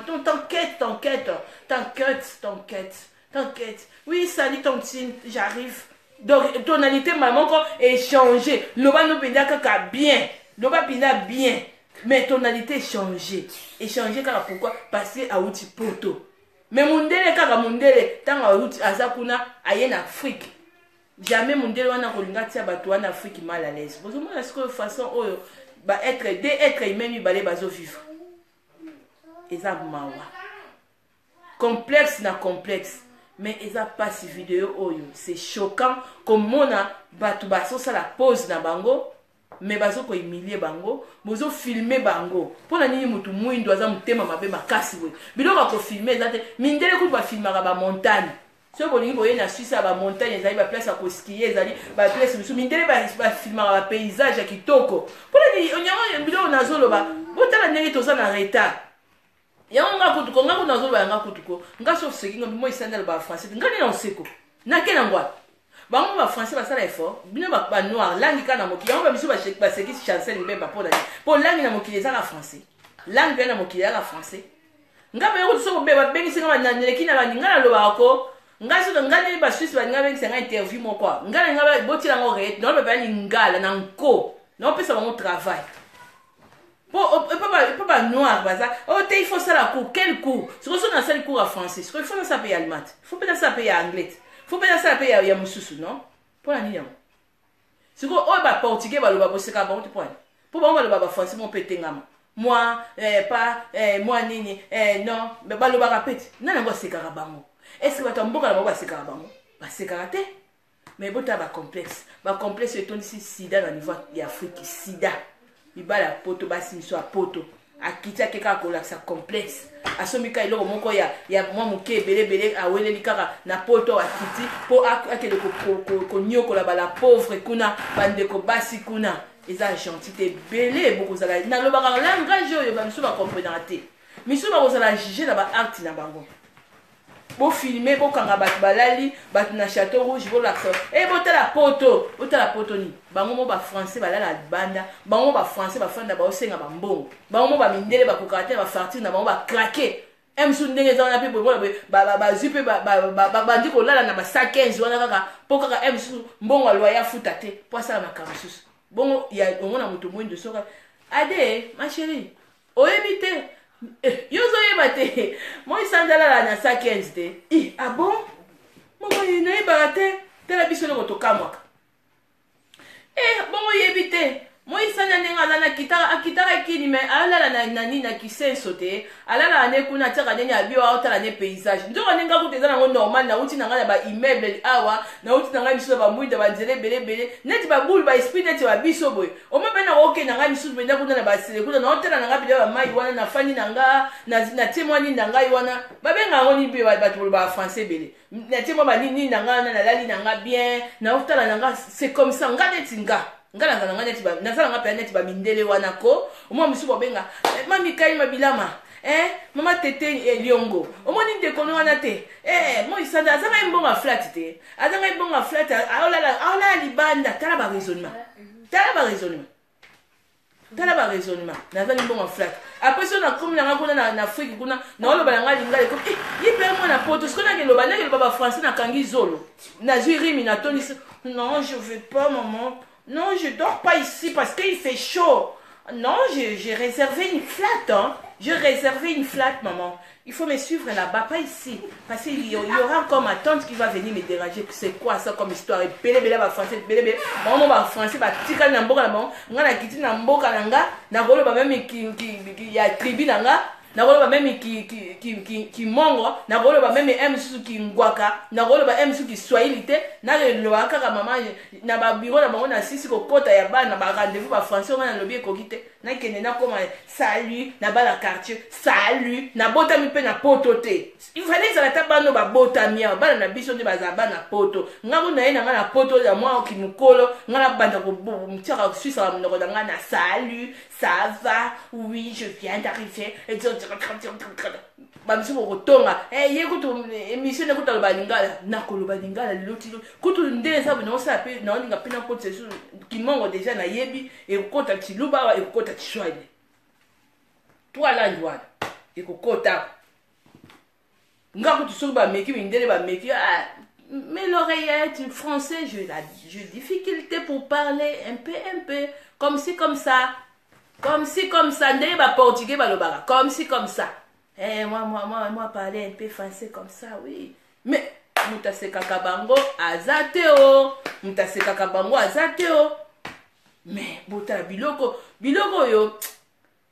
T'inquiète. Oui, salut, tontine, j'arrive. Donc, tonalité, maman, quand échanger. L'oba nous pédia kaka bien. L'oba pédia bien. Mais tonalité échanger. Échanger, kaka pourquoi? Passer à outil poto. Mais mundele, kaka mundele, tant à outil azakuna, ayen Afrique. Jamais mon délai wana kolinga tia bato en Afrique mal à l'aise. Vous savez est-ce que façon oyo ba être humain mi balé bazo vivre. Eza mawa. Complexe na complexe, mais eza pas si vidéo oyo, c'est choquant comme mona bato baso ça la pose na bango, mais bazo ko humilier bango, bozo filmer bango. Pona nini mutu muindo aza mutema mabe makasi we. Biloko ko filmer zate mindele ku ba filmaka ba montagne. Si vous voyez la Suisse à la montagne, vous avez la place à skier, vous avez la place à filmer un paysage qui toko. Pour les gens, on a un azolo ba. Vous avez la nérite aux en retard. Il y a un gars qui a un azolo ba un kutuko. Nga sauf ce qui moi ici dans le français. Nga ni na seko. Na quel endroit? Ba mo ba français ba sala effort. Bino ba noir langue kana mokili. On ba biso ba seki chancel ni ba pour la. Pour langue na mokili za la français. Langue na mokili za la français. Nga ba yo so be ba bengi singa na neleki na ba ngana lo ba ko. Ngaso ngani ba Suisse ba ngabe senga interview mo quoi ngana ngaba botila ngo rete non ba ngala na nko non pesa ba mo travail pas noir baza oh il faut ça la cours quel cours c'est qu'on a ça le cours en français c'est qu'il faut ça payer allemand faut pas ça payer anglais faut pas ça payer ya mususu non pour la niam c'est qu'on oh ba portugais ba lo ba boseka ba to point pour ba lo ba français mon petengama moi moi nini non mais ba lo ba répète nana ngo sekara bango. Est-ce que tu as un bon c'est mais bon, tu as un complexe. Un complexe, c'est un sida dans le niveau d'Afrique. Sida. Il y a la poto, il y a poto. A quitter quelqu'un qui a un complexe. A ce moment-là, il y a moi qui belé à ouele likara na poto a quitter pour que la pauvre kuna bande ko basi kuna. Ils ont gentil belé beaucoup ça. Na lo ba langage yo ba miso ba comprendre té. Miso ba ko la juger na ba art na bango. Bo filmer bo kanga bat balali bat na château rouge bo l'accent et botala poto ni bango mo ba français balala banda bango ba français ba fanda ba osenga ba mbongo bango mo ba mindele ba kokate ba fartir na bango ba craquer emsu ndenge za na pe ba zipe ba ndi ko lala na ba 15 wana kaka po kaka emsu mbongo alwa ya futa te po sala makarasus bongo ya ngona mutu mwindo soka ade ma chérie oyebite yozo yebate moi sandala la na 15 te ah bon mama ina yebate tela biso le kotokamwaka bongo yebite moi sandala nenga na kitara kini me alala na nani na kisenso te alala ne kuna tsaka neni abio autala ne paysage ndoka nenga kuteza na normal na uti nanga ba immeuble awa na uti nanga biso ba muida ba nzele bele net ba bulu ba esprit net ba biso boy o mpe na oke na ngai misusu benda kuna na basile kuna na otela na ngai bila mai wana na fani na nga na témoigner na ngai wana babenga ngoni be bato ba français belé na témoigner ni na nga na lali na nga bien na otela na nga c'est comme ça nga netinga ngala ngala ngani tiba nazala nga planète ba mindele wana ko omo misusu babenga mami kai mabilama mama tete Liongo omoni de kono wana te moi sanda azanga mbonga flat te azanga mbonga flat aola libanda tala ba raisonnement nazali mbonga flat après so na comme na kuna na Afrique kuna na oloba nga lingala ko yipe mo na poto skona ke loba na ke loba français na kangi zolo na zirimi na toni non je veux pas maman non je dors pas ici parce qu'il fait chaud. Non, j'ai réservé une flat, hein. J'ai réservé une flat, maman. Il faut me suivre là-bas, pas ici. Parce qu'il y aura encore ma tante qui va venir me déranger. C'est quoi ça comme histoire? Belé, bah français, belé. Maman, bah français, bah tika na mboka là-bas. On a quitté na mboka nanga. Na golo bah même qui y a tribu nanga. Na golo bah même qui mongre. Na golo bah même M qui ngwaka. Na golo bah M qui swahilité. Na le waka maman. Na ba bureau na bango na sisi ko kota ya ba na ba rendez-vous ba français on a lobby ko kite. Na kende na comme salut na ba la quartier. Salut na bota mi pe na poto te. Il fallait ça la tabano ba bota mi ba na biso ne ba za ba na poto. Ngabo na ina na poto ya moi ki mukolo ngala banda ko mtira suisse na ndoko nga na salut, ça va? Oui, je viens d'arriver. Et bamisi bokotonga ye kutu émission ne kutu balingala nakolo balingala lotilo kutu ndele sabu no sa pe na ndinga pina ko tsesu kimongo déjà na yebi e kota tiluba e kota tshwali toi la ndwana e kokota nga kutu so ba meki ndele ba meki mais l'oreillette français j'ai difficulté pour parler un peu comme si comme ça ndele ba portugais ba lobaka comme si comme ça. Moi, parler un peu français comme ça, oui. Mais, mutase kakabango azateo. Mais, bota biloko yo.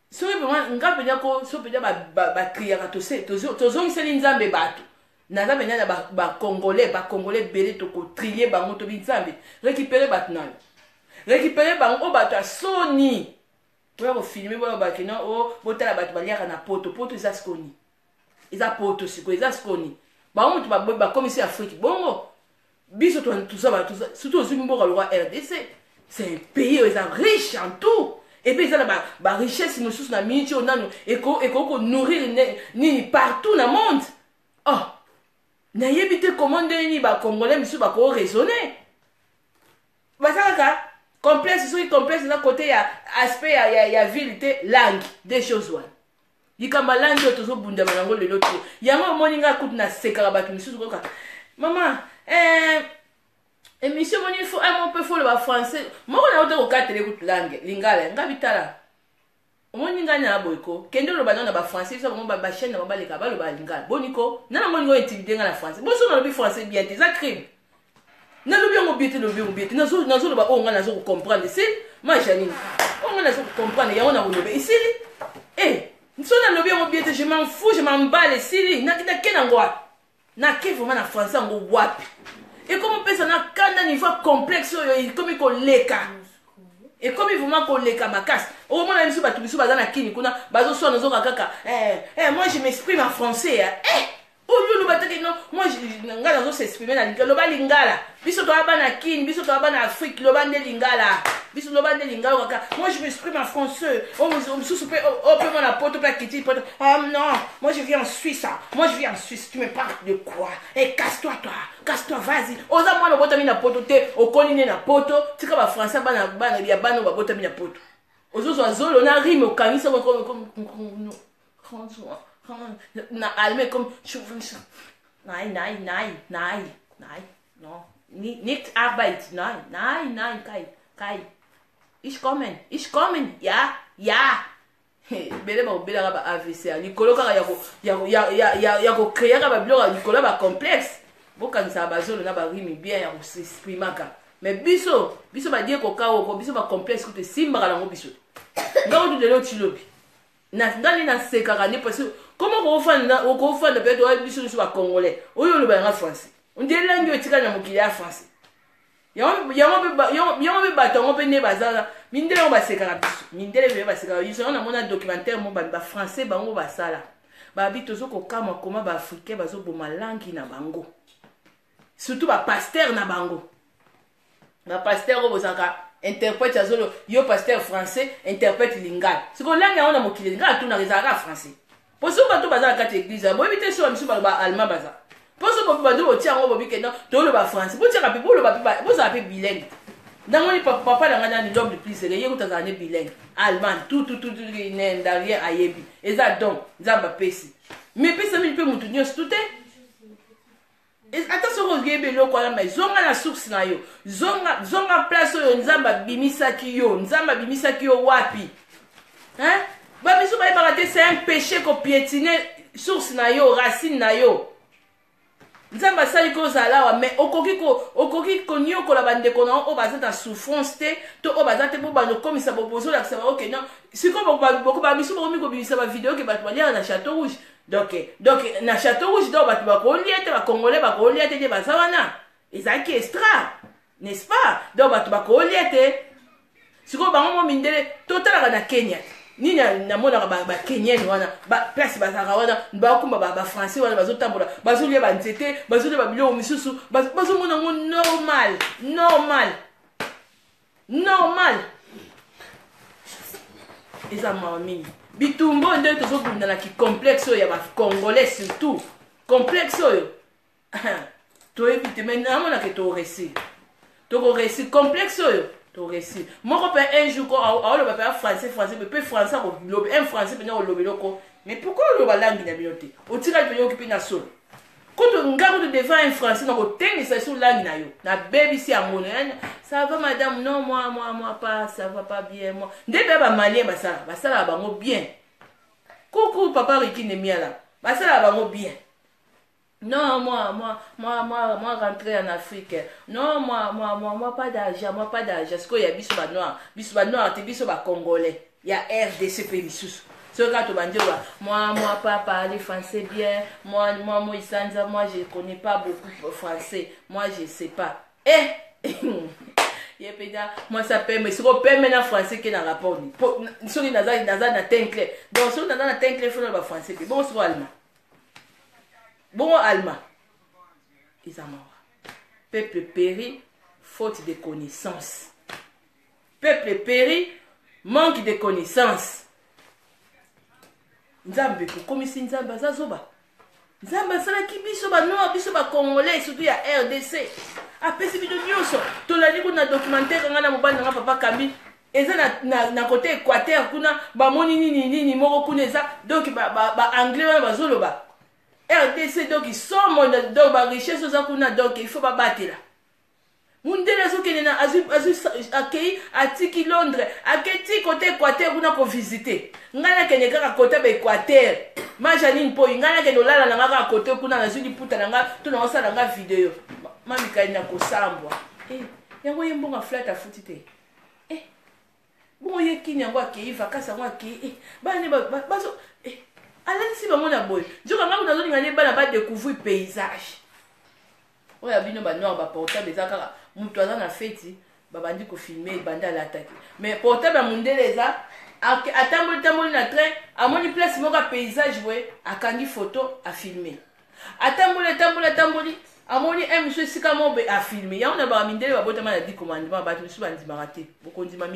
Soki vraiment, nga penya ko, so penya ba kriaka tozongi seli nzambe bato. Naza penya na ba Congolais belé toko trier bango to binzambe. Récupérer bato nalo. Récupérer bango bato a soni. Pour filmer pour bakina botala bato baliaka na poto eza skoni eza poto siko eza skoni ba mutu ba comme ici Afrique bongo biso tout ça surtout aux mboka le roi RDC c'est un pays eza riche en tout et puis ça ba richesse nous sous na minute onano ko nourrir ni partout dans le monde. Oh na yebite comment ni ba congolais misu ba ko raisonner basaka complexe sur complexe na côté ya aspect ya ville te langue des choses wana yikamba langue tozo bunda manango lelo to yango moninga kutu na sekaka bato misusu koka maman émission moni faut un peu faut le français moko na oto ko tele kutu langue lingala ngabitala moninga na boyko kende lo banana ba français so ba chaîne na ba leka ba lo ba lingala boniko nana moningo intimidé nga na français boso na lo bi français bien des crime. Na lobi on biete nazo ba onga nazo comprendre si moi janine onga nazo comprendre ya on a lobi ici nso na lobi on biete je m'en fous je m'emballe ici na kena ngwa na ke vraiment na français ngo wapi et comme pesa na kanda niveau complexe yo comme ko leka et comme vraiment ko leka makasi au moins na misu batu bisu bazana kini kuna bazo so nazo kaka moi je m'exprime en français Oyo lo bataki non moi ngala zo s'exprimer na lingala lo ba lingala biso to abana kin biso to abana Afrique lo bande lingala biso lo bande lingala kaka moi je m'exprime en français on me sous peut mon la porte pas quitter porte non moi je viens en Suisse tu me parles de quoi casse-toi vas-y oza moi no botami na poto te okonine na poto tika ba français bana ya bana ba botami na poto ozo zolo na rime okangisa comme na allemand comme nein non nicht Arbeit nein kai ich kommen ja bele ba bela ba AVC likolo kaka ya ko créer ba biloko likolo ba complexe bokanisa ba zolo na ba rime bien ya ko s'exprimer mais biso ba die ko kawo ko biso ba complexe ko te simba kala ngo biso ngawo tu de lo tilobi na ndani na sekaka ne parce que comment on fait de peut-être biso biso ba congolais oyo lo ba nga français on dit langue etika na mokili ya français yango mpe bato yango mpe nde bazala mindele yango basekaka biso mindele mpe basekaka biso yango namona documentaire mo bafrançais bango basala babi tozokokama koma baafricain bazoboma langi na bango surtout bapaster na bango bapaster oyo bozalaka interprète azolo yo pasteur français interprète lingala siko langi yango na mokili lingala tunaka ezalaka français po so bato bazala kati église boyebi te so bamisu baloba allemand baza po so bobi bazo botia yango bobi kena toloba français botiaka mpe boloba mpe bozala mpe bilingue ndangoni papa na ngai nani l'homme le plus sérieux ye kutazala ne bilingue allemand tout derrière ayebi eza donc nzambe apesi mais epesami mpe mutu nyonso tu te ata soko oyebi eloko wana mai zonga na source na yo zonga place oyo nzambe abimisaki yo wapi bamiso bayebaka te c'est un péché kopiétine source na yo racine na yo nzambe asali ko ozala awa mais okoki konyokola bandeko na oyo baza na souffrance te to oyo baza te mpo banokomisa bozolakisa oke non sikoyo bamiso bakomi kobimisa bavideo ke bato baliaka na château rouge donc na château rouge donc bato bakolia te bacongolais bakolia te nde baza wana ezalaki extra n'est-ce pas donc bato bakolia te sikoyo bango mo mindele totalaka na Kenya nini namonaka bakenienne wana place bazalaka wana bakumba bafrançais wana bazotambola bazolia banzete bazolia babiloko misusu bazomona yango normal eza mawa mingi bitumbo nde tozobunda na kicomplexe oyo ya bacongolais surtout complexe oyo toyebi te mai namonaka tokoresi complexe oyo réussi. Moi, un jour, on va faire français, mais peu français, un français, mais pourquoi on va langue na binoté? Au tirage de l'occupé na sol. Quand on regarde devant un français, on va ça sur langue na yo. Na baby si à mon ça va madame, non, moi pas, ça va pas bien, moi. Des bébés malien, ça va bien. Coucou, papa Ricky Nemiala, ça va bien. Non, moi, rentrer en Afrique. Non, moi, pas d'argent, Parce qu'il y a biso noir, t'es biso congolais. Il y a RDC Pénissus. Ce gars, tu vas dire, moi, pas parler français bien. Moi, Isanza, moi, je connais pas beaucoup français. Moi, je sais pas. Moi, ça paie, mais si on paie maintenant français qui est dans le rapport. Si on est dans la teinte claire. Donc, si on est dans la teinte claire, il faut le français. Bon, c'est allemand. Bon, allemand, ils ont mort. Peuple péri, faute de connaissances. Peuple péri, manque de connaissances. Nzambe, comme si Nzambe azazoba. Nzambe salaki biso ba noir, biso ba congolais, surtout ya RDC. Après ce vidéo nyonso, to la liku na documentaire ngana mobali nga papa Kambi. Eza na côté Équateur kuna ba moni nini moko kuna eza donc ba anglais wana bazoloba. RDC donc ils sont donc ba richesse oza kuna donc il faut pas battre là. Mundele zo kenena azu akei atiki Londres, aketi côté Équateur kuna ko visiter. Ngana kene kaka côté ba Équateur. Majanine po ngana kene olala na ngaka côté kuna na zuli puta na nga to na osala nga vidéo. Mami kaina ko sambwa. Yango yembonga flat afuti te. Bon yekini yango akei vakasa yango akei. Bani bazo alani si bango na boy joka nga kuna zoni ngane bana ba découvrir paysage oya bino ba noir ba portable ezaka mutu aza na feti babandi ko filmer banda l'attaque mais portable mundele eza atamboli na train amoni place moka paysage we akangi photo a filmer atamboli amoni monsieur sika mobe a filmer ya on a ba mindele ba botama na 10 commandement ba tu suba ndimaka te bokondima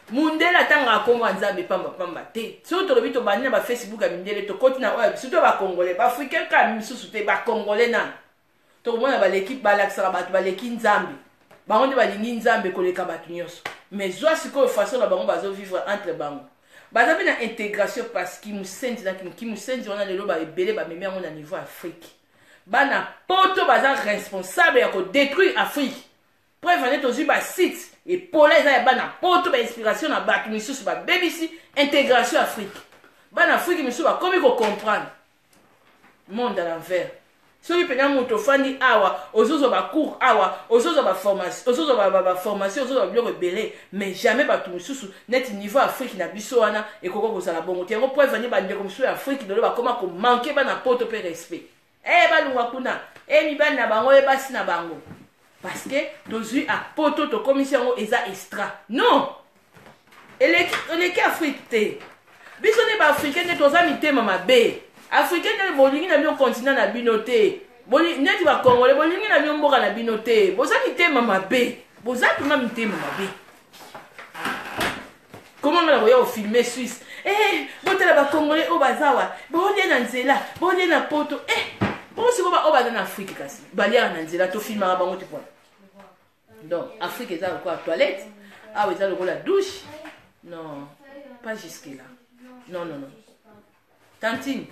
mundele atanga akomwa nzambe pamba te surtout le bito bani na ba Facebook a mindele to kontina oya surtout ba congolais ba africain ka misusu te ba congolais na to mona ba l'équipe ba laksala ba l'équipe nzambe ba onde ba lingi nzambe koleka batu nyonso mais zwa siko façon la bango bazo vivre entre bango baza na intégration parce qui musenzi na qui musenzi on a le ba ebele ba meme on a niveau Afrique. Bana poto baza responsable ya ko détruire Afrique. Prévenez tozi ba site et pola eza ya bana poto ba inspiration na batu misusu ba BBC intégration Afrique. Bana Afrique misusu ba komi ko comprendre. Monde à l'envers. Soki pena moto fandi awa, ozozo ba cours awa, ozozo ba formation, ozozo ba formation, ozozo ba biloko ebele, mais jamais batu misusu net niveau Afrique na biso wana ekoko kozala bongo. Tiango prévenir ba ndeko misusu Afrique dolo ba koma ko manquer bana poto pe respect. Balunga kuna mibali na bango basi na bango parce que tozwi à poto tokomisi yango eza extra non eleki afrique te biso nde baafricain nde toza mitema mabe africain nde bolingi na bino continent na bino te neti bakongole bolingi na bino mboka na bino te boza mitema mabe boza mpima mitema mabe comment nga na koya kofilme Suisse botala bakongole oyo bazawa bolie na nzela bolie na poto bosiko oyo baza na afrique kasi baliaka na nzela tofilmaka bango te mpona donc afrique eza lokola toilette awa eza lokola douche non pas jusque là non tantine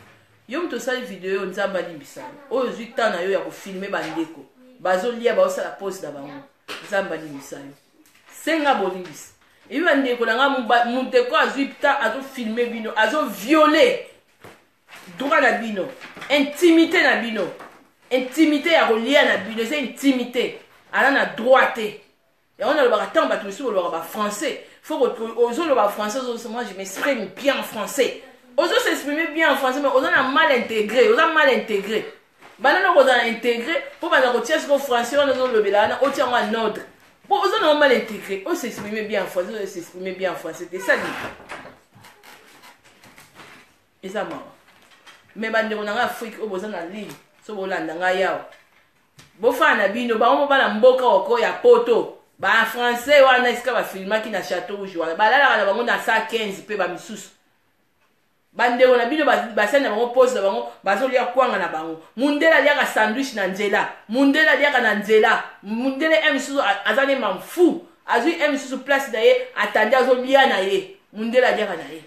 yo moto osali video oyo nzambe alimbisa oyo ozwi temps na yo ya kofilme bandeko bazolia baosala pose na bango nzambe alimbisa yo senga bolimbisa ebi bandeko na nga mundeko azwi temps azofilme bino azoviole droit na bino intimité na bino intimité ya kolia na bino eza intimité ala na droit te yango nalobaka ntango bato mosusu bolobaka bafrançais ozoloba français moi je m'exprime bien en français ozo s'exprimer bien en français mais oza na mal intégré oza mal intégré banana kozala intégré mpo banda kotia siko français wana ozolobela wana otia yango en ordre mpo oza na mal intégré oyo s'exprimer bien en français oyo s'exprimer bien en français te sali eza mawa mais bandeko na nga afrique oyo boza na ligne so bolanda ngai yawa bofana na bino bango bana mboka oko ya poto bafrançais wana esika bafilmaki na chateau rouge wana balalaka na bango na 115 mpe bamisusu bandeko na bino basali na bango pose na bango bazolia kwanga na bango mundele aliaka sandwich na nzela mundele aliaka na nzela mundele misusu aza ne mamfu azwi misusu place na ye atandi azolia na ye mundele aliaka na ye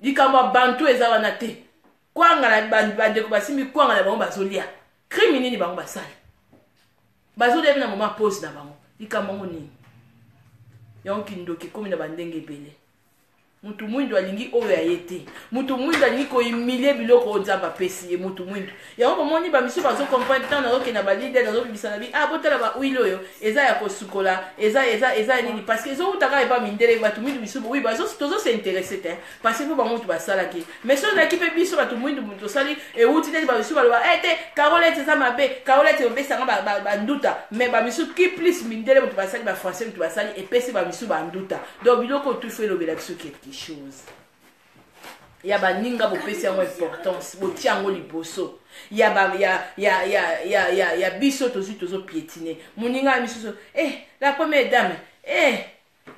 likambo ya bantu eza wana te kwanga na bandeko basimbi kwanga na bango bazolia crime nini bango basali bazolia na moma pose na bango likambo ngo nini yango kindoki komi na bandenge ebele mutu mwindu alingi oyo ya ye te mutu mwindu alingi kohumilie biloko oyo nzambe apesi ye mutu mwindu yango bomoni bamisu bazokomprendre ntango nazokenda balide nazobimisa na bi botala bauile oyo eza ya kosukola eza nini parce que ezowutaka epa mindele bato mwindu biso wi tozose interesse te parce que mpo bango mutu basalaki mais so ozalaki mpe biso bato mwindu mutu osali ewuti neti bamisu baloba te karolete eza mabe karolete opesanga banduta mais bamisu ki plus mindele mutu basali bafrançais mutu basali epesi bamisu banduta donc biloko otufu elobela biso quelque chose ya baninga bopesi yango importance botia yango liboso ya biso tozwi tozopiétine moninga ya misusu la première dame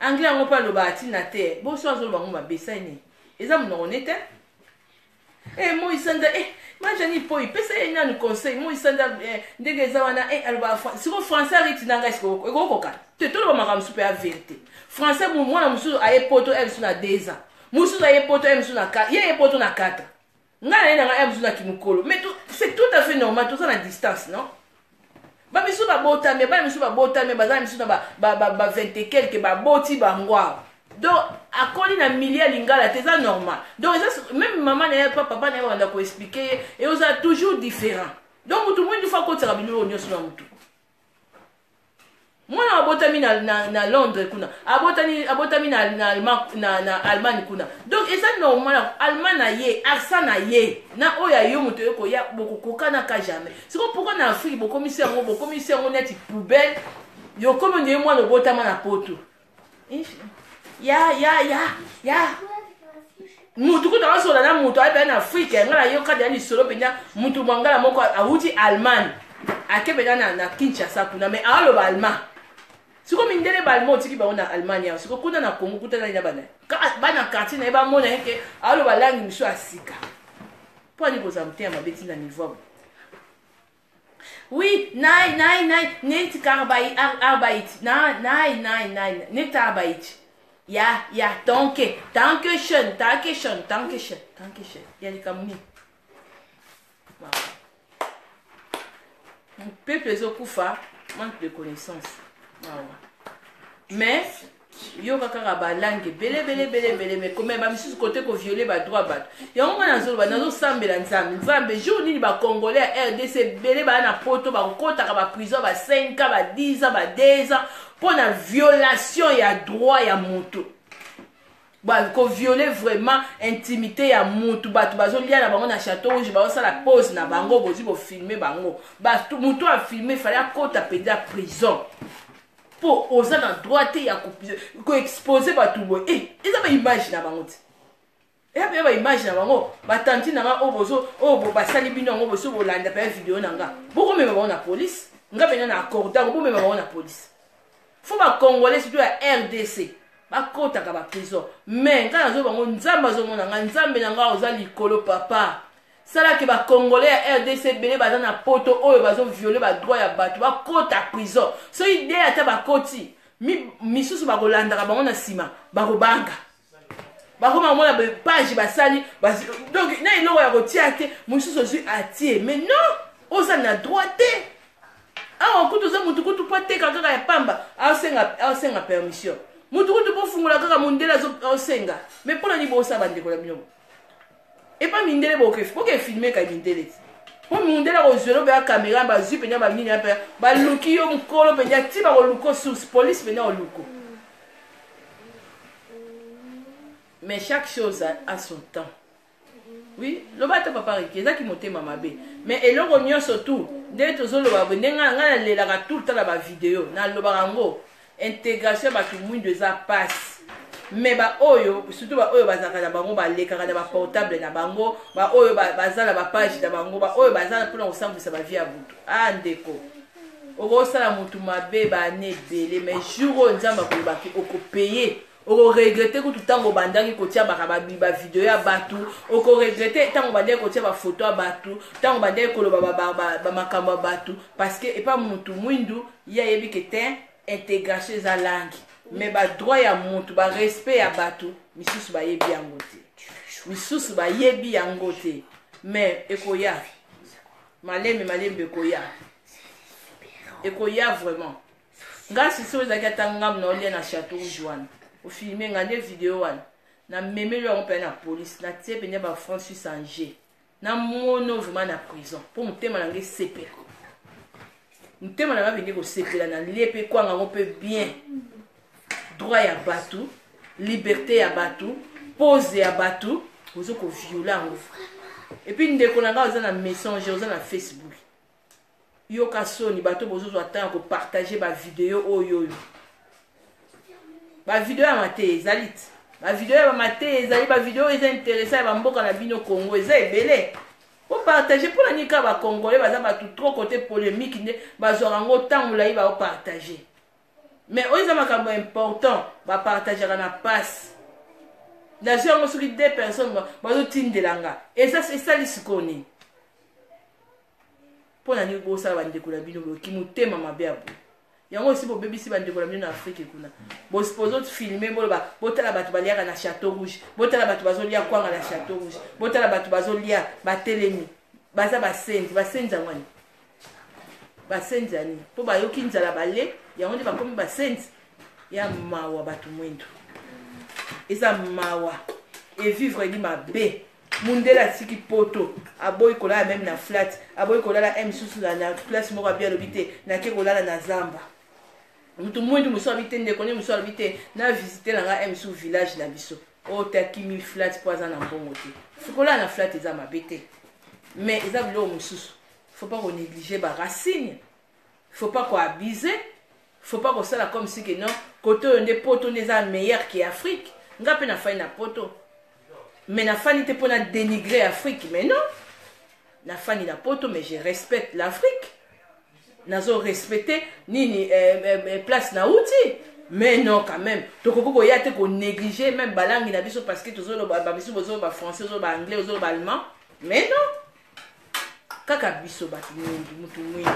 anglais yango mpe aloba atina te boso azoloba yango mabesa ene eza monoko nete moi sanda majani po ipesa ye nani conseil moi sanda ndenge eza wana aloba siko français aritina ngai siko ekokoka te toloba makambo mosusu mpe ya vérité français mwana mosusu aye poto mosusu na 2 ans mosusu aye poto mosusu na 4 ye ye poto na 4 ngai naye nanga mosusu na kimokolo mais c'est tout à fait normal toza na distance non bamisu babotami bana misu babotami baza misu na ba 20 et quelque baboti bango awa donc akoli na milie lingala te eza normal donc même maman naye papa naye banda koexplike ye eoza toujours différent donc mutu mwindu fa kotisaka biloko nyonso na mutu mwana abotami na Londres kuna abotami na Allemagne kuna donc eza normal allemand na ye accent na ye na oya yo mutu yoko ya bokokana ka jamais siko pourquoi na Afrique bokomisi yango neti poubelle yo comme ndiye mwana obotama na poto ya mutu kuta wasola na mutu abe na Afrique ngala yo kadi ali solo penya mutu mangala moko awuti Allemagne akebeda na Kinshasa kuna mais aloba allemand siko mindele balmo tiki ba ona Allemagne siko kuna na Congo kuta na bana quartier na ba mona yake aloba langi miso asika po ni kozamte ma beti na niveau oui net arbeit net arbeit ja danke schön ya likamuni mon peuple ezokufa manque de connaissance mais yo kaka balangue belé mais comme ba misusu côté ko violer ba droit bato yango ngana nzolo nazo sambela nzambe jour nini ba congolais RDC belé ba na poto ba kota ka ba prison ba 5 ans ba 10 ans ba 2 ans pour la violation ya droit ya moto ko violer vraiment intimité ya mutu batu bazo lia na bango na château rouge ba ça la pose na bango bozi bo filmer bango batu mutu a filmer fallait akota penda prison pour osa na droite ya ko exposer batu bo eza ba image na bango ti ba image na bango batanti na nga obozo obo basali bino ngo boso bolanda pa video na nga boko mema bango na police nga pena na accorda bo mema bango na police faut ba congolais surtout ya RDC bakotaka ba prison mais nga nazo bango nzamba zo mona nga nzambe na nga oza likolo papa sala ke ba congolais ya RDC bele baza na poto oyo bazo violer ba droit ya batu bakota prison so idée ata bakoti misusu bakolandaka bango na sima bakobanga bakoma mona ba page basali donc na iloko ya kotia te misusu ozwi atie mais non oza na droit te awa kutu oza mutu kutu po teka kaka ya pamba aosenga permission mutu kutu po fungola kaka mundele azosenga mais mpona ni bosa bandeko na bino epa mindele boke filme ka mindele ti po mundele akozwela obeya kamera bazwi penya banini ape baluki yo mokolo penya ti bakoluka source police penya oluko mais chaque chose a son temps oui loba ta papa riki ezaki motema mabe mais eloko nyonso tu nde tozoloba bo ndenge nga nalelaka tout le temps na bavideo nalobaka yango intégration ya bato mwindu eza passe mais baoyo surtout baoyo bazalaka na bango balekaka na baportable na bango baoyo baza na bapage na bango baoyo baza mpona kosambwisa bavie ya butu ndeko okosala motu mabe bane ebele mais jour oyo nzambe akolobaki okopeye okoregrete kutu ntango obandaki kotia bavideo ya batu okoregrete ntango obandaki kotia bafoto ya batu ntango obandaki koloba bamakambo ya batu parce que epa motu mwindu ye ayebi ke te intégration eza langi mais badroit ya motu barespect ya batu misusu bayebi yango te misusu bayebi yango te mais ekoya malembe ekoya vraiment nga sisi oyo ezalaki ata ngambu na olia na château rouge wana ofilme nga nde video wana na memeli yango mpena na police natie pene ba Francis Anger na mono vraiment na prison po motema nange esepela motema nanga pende kosepela na lie mpe kwanga yango mpe bien droit ya batu liberté ya batu pose ya batu ozo koviola yango epuis ndeko na nga oza na messenger oza na Facebook yoka soni bato bozozwa ntango kopartage bavideo oyo bavideo ya mate ezali ti bavideo ya bamate ezali bavideo eza interesa ya bamboka na bino Congo eza ebele opartage mpona nika bakongolais baza bato trop côté polémique nde bazwaka yango ntango molai baopartage mais oyo eza makambo important bapartageaka na passe nazwi yango soki 2 personnes bazotindelanga esali sikoni mpona nini bosala bandeko na bino boyoki motema mabe ya boye yango osi bobebisi bandeko na bino na Afrique kuna bospose filme boloba botala bato baliaka na château rouge botala bato bazolia kwanga na château rouge botala bato bazolia batelemi baza basenzi angwani basenzi ani mpo bayoki nzala bale yango nde bakomi basenzi ya mawa bato mwendo eza mawa evivre edi mabe mundele atiki poto aboyi kolala meme na flat aboyi kolala misusu na place moko abia alobi te nake kolala na zamba mutu mwindu mosu alobi te ndeko nde mosu alobi te na visite nanga misusu village na biso oyo takimi flat mpo aza na mbongo te kolala na flat eza mabe te mais eza biloko mosusu faut pas konéglige baracine faut pas koabuse faut pas kosala comme si que non kote oyo nde poto nde eza meilleur que Afrique nga mpe nafai na poto mais nafani te mpona dénigrer Afrique mais non nafani na poto mais je respecte l'Afrique nazo respecter nini place na uti mais non quand même tokoki koya te konégliger même balangi na biso parce que tozoloba biso bozoloba français ozoloba anglais ozoloba allemand mais non kaka biso bato mwindu mutu mwindu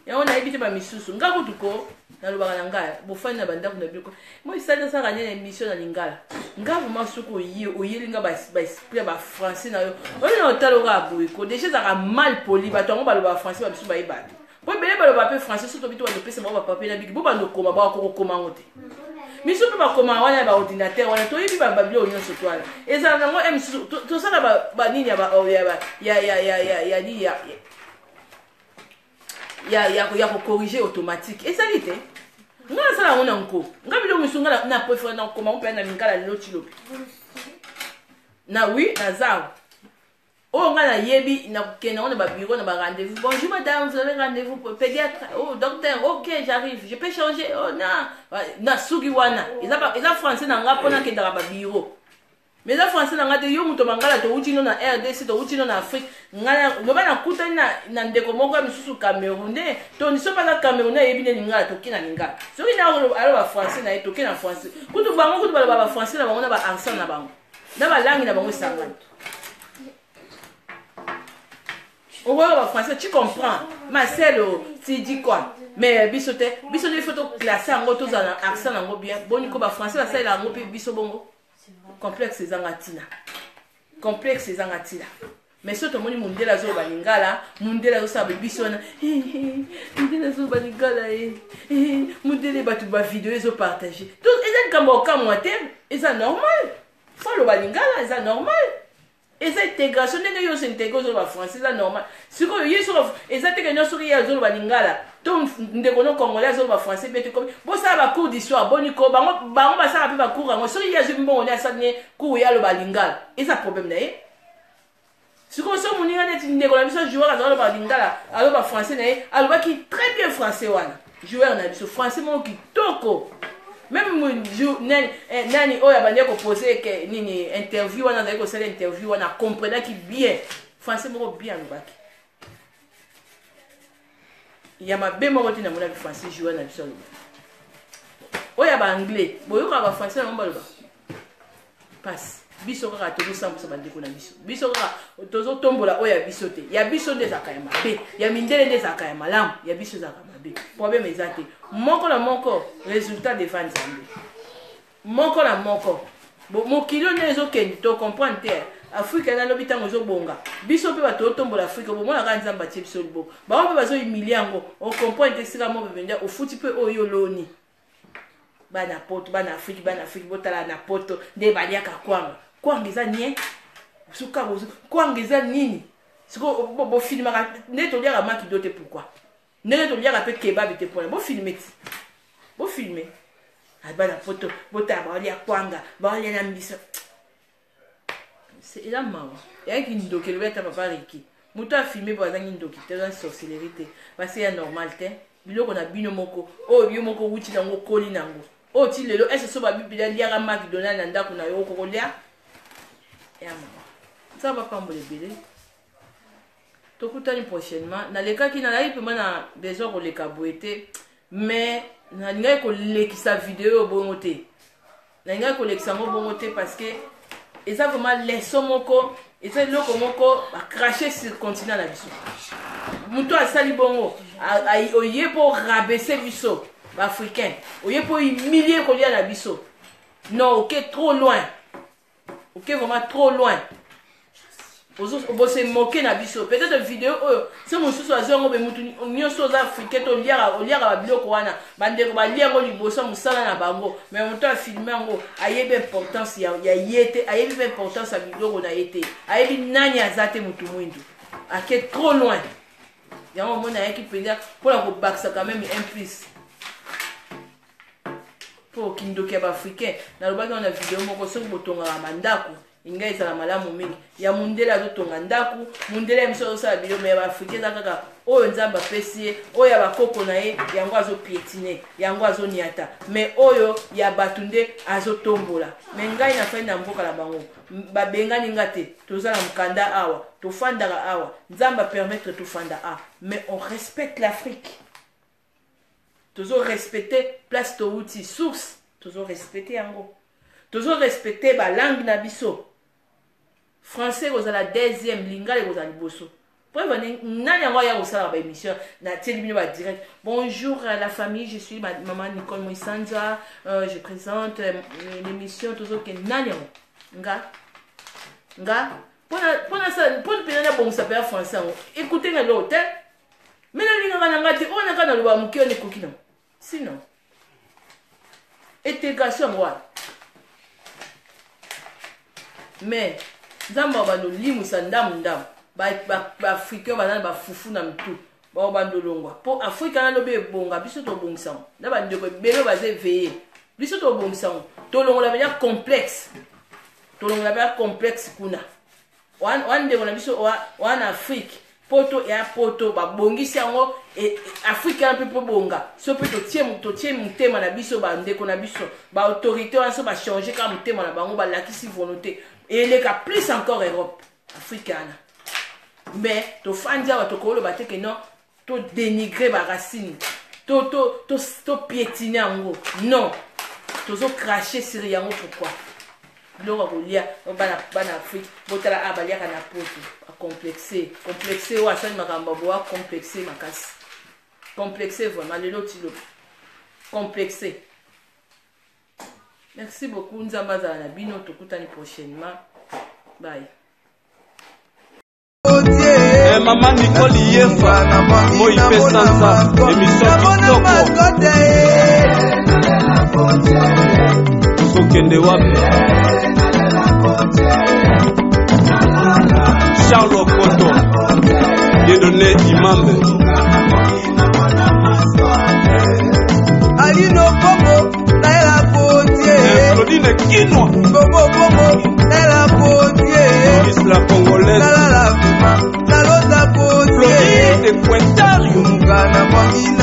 yango nayebi te bamisusu nga kutuko nalobaka na ngai bofani na bandako na biko moi isali saka nini émission na lingala nga vraiment soki oyeli nga baesprit ya bafrançais na yo oyo na otala oka boyiko déjà ezaka mal poli bato yango baloba bafrançais babiso bayeba te po ebele baloba mpe français so tobi to bandopesa bango bapapie na biki bo bandokoma bakokokoma yango te miso mpe bakoma wana ya baordinateur wana toyebi babilo nyonso twana ezala nango misusu tosala banini ya kokorige automatique ezali te nga nasala osala ngo na nko ngabi lo misungala na préféré na koma on peut na mingala loti lopi na oui na zao oh nga na yebi na kena on a ba bureau na ba rendez-vous bonjour madame vous avez rendez-vous pour pédiatre oh docteur OK j'arrive je peux changer oh na sugi wana eza français na nga pona ke ndaka ba bureau mais la français na nga te yo muto mangala to uti no na RDC to uti no na Afrique nga loba na kuta na ndeko moko ya misusu Camerounais to ni so pa na Camerounais yebi ne ngala to kina ninga so ina alo ba français na to kina français kutu bango kutu ba français na bango na ba accent na bango na ba langue na bango sangana on voit le français, tu comprends. Marcel, tu dis quoi? Mais bisote, il faut classer en gros un accent en gros bien. Bon, il faut français, ça il a en gros biso bongo. Complexe zangatina. Complexe zangatina. Mais surtout tout le monde monde la zo balingala, monde la zo sabe biso na. Monde la zo balingala monde les batu ba vidéo ils ont partagé. Donc ils ont comme comme moi et ça normal. Faut le balingala, c'est normal. Et cette intégration, n'est pas intégrée sur le français, c'est normal. Ce que vous avez et cette intégration sur le lingala, donc nous devons congolais sur le français, mais comme bon ça va cours d'histoire, bon nico, bah on va ça va cours, moi sur il y a une bonne on a ça cours il y a le lingala, et ça problème n'est. Ce que vous mon ingénieur n'est négociation joueur dans le lingala, alors le français n'est, alors qui très bien français wana, joueur na biso français mon qui toko. Même nani oya bande ko poser que nini interview wana za ko sala interview wana comprendre qui bien français moko bien lobaki ya mabe moko tina mona français jouer na biso oya ba anglais boyo ka ba français na mbalo passe biso ka to 100% bande ko na biso ka tozo tombola oya biso te ya biso nde zakayama be ya mindele nde zakayama lam ya biso zakayama be problème ezate moko na moko résultat de vente zambe moko na moko mo kilo nezo kendi to comprendre te Afrique na lobi tango zo bonga biso pe bato tombola Afrique bo mona ka nzamba tie biso libo ba pe bazo humiliango on comprendre te sika mo benda au futi pe oyo loni bana poto bana Afrique botala na poto nde baliaka kwanga eza nie suka bozo kwanga eza nini siko bo filmaka nde to liaka maki dote pourquoi nde to liaka pe kebab te pour bo filmer bo filmer bana poto botala ba lia kwanga ba lia na mbiso c'est la maman et qui nous doque le bête papa riki muto a filmé pour azangi ndoki te dans sorcellerie te parce que c'est normal te biloko na bino moko o bio moko wuti nango koli nango o ti lelo est-ce so ba biblia liara McDonald na ndako na yo ko lia ya maman ça va pas me lebele to kutani prochainement na leka ki na la ipe mana besoin ko leka boete mais na ngai ko lekisa vidéo bongo te na ngai ko lekisa mo bongo te parce que et ça vraiment leçon moko et ça loko moko a cracher sur le continent la biso muto a sali bongo oye pour rabaisser biso africain oye pour humilier ko lia na biso non ok trop loin ok vraiment trop loin on se moquer na biso peut-être vidéo c'est mon sous azongo be mutu nyoso za africain to liara ba biloko wana bande ko ba liango liboso musala na bango mais on t'a filmé ngo ayebe importance ya yete ayebe importance ya biloko na yete ayebi nani azate mutu mwindu ake trop loin ya on a qui peut dire pour la baksa quand même un plus pour kindoke ba africain na lobaki on a vidéo moko so botonga mandako ingai za malamu mingi ya mundela zo tonga ndaku mundela mso sa bilo me ba africain za kaka oyo nzamba pesi oyo ya bakoko na ye yango azo piétiner yango azo niata mais oyo ya batunde azo tombola mais ngai na fa na mboka la bango ba bengani ngate tozala mukanda awa to fandaka awa nzamba permettre to fanda a mais on respecte l'Afrique tozo respecter place to outil source tozo respecter yango tozo respecter ba langue na biso français vous la deuxième lingala vous allez bosso pour venir nani yango ya osala ba émission na télévision ba direct bonjour à la famille je suis maman Nicole Moisanza je présente l'émission tozo ke nani yango nga pona ça pona pena bon ça parle français écoutez na l'hôtel mais na lingala na ngati on a kana lo ba mukio ne kokina sinon intégration moi mais nzamba ba no limu sa ndamu ba africain ba na ba fufu na mtu bao bandolongwa po Afrika na lobe bonga biso to bongsango na bandeko belo baze veiller biso to bongsango to longola banya complexe to longola banya complexe kuna wan de bona biso wan Afrique poto ya poto ba bongisi yango Afrika na pepo bonga so pe to tie mutema na biso ba ndeko na biso ba autorité wan so ba changer ka mutema na bango ba lakisi volonté et les cas plus encore Europe africaine mais to fandia ba to kolo ba te que non to dénigrer ba racine to piétiner yango non to zo cracher sur yango pourquoi lo ba kolia bana Afrique botala abalia kana poto complexé wa sani makamba boa complexé makasi complexé vraiment lelo tilo complexé. Merci beaucoup nzamba za na bino tokutani prochainement bye. Maman Nicole Yefa, moi Pesanza, émission Kitoko. Sokende wapi? Charles Koto, Dieudonné Imambe. Alino Bobo, Naila Potier. Claudine Kino. Bobo Bobo, Naila Potier. Miss la Congolaise. Nalota Potier. Claudine de Quintario. Mungana Mwangina.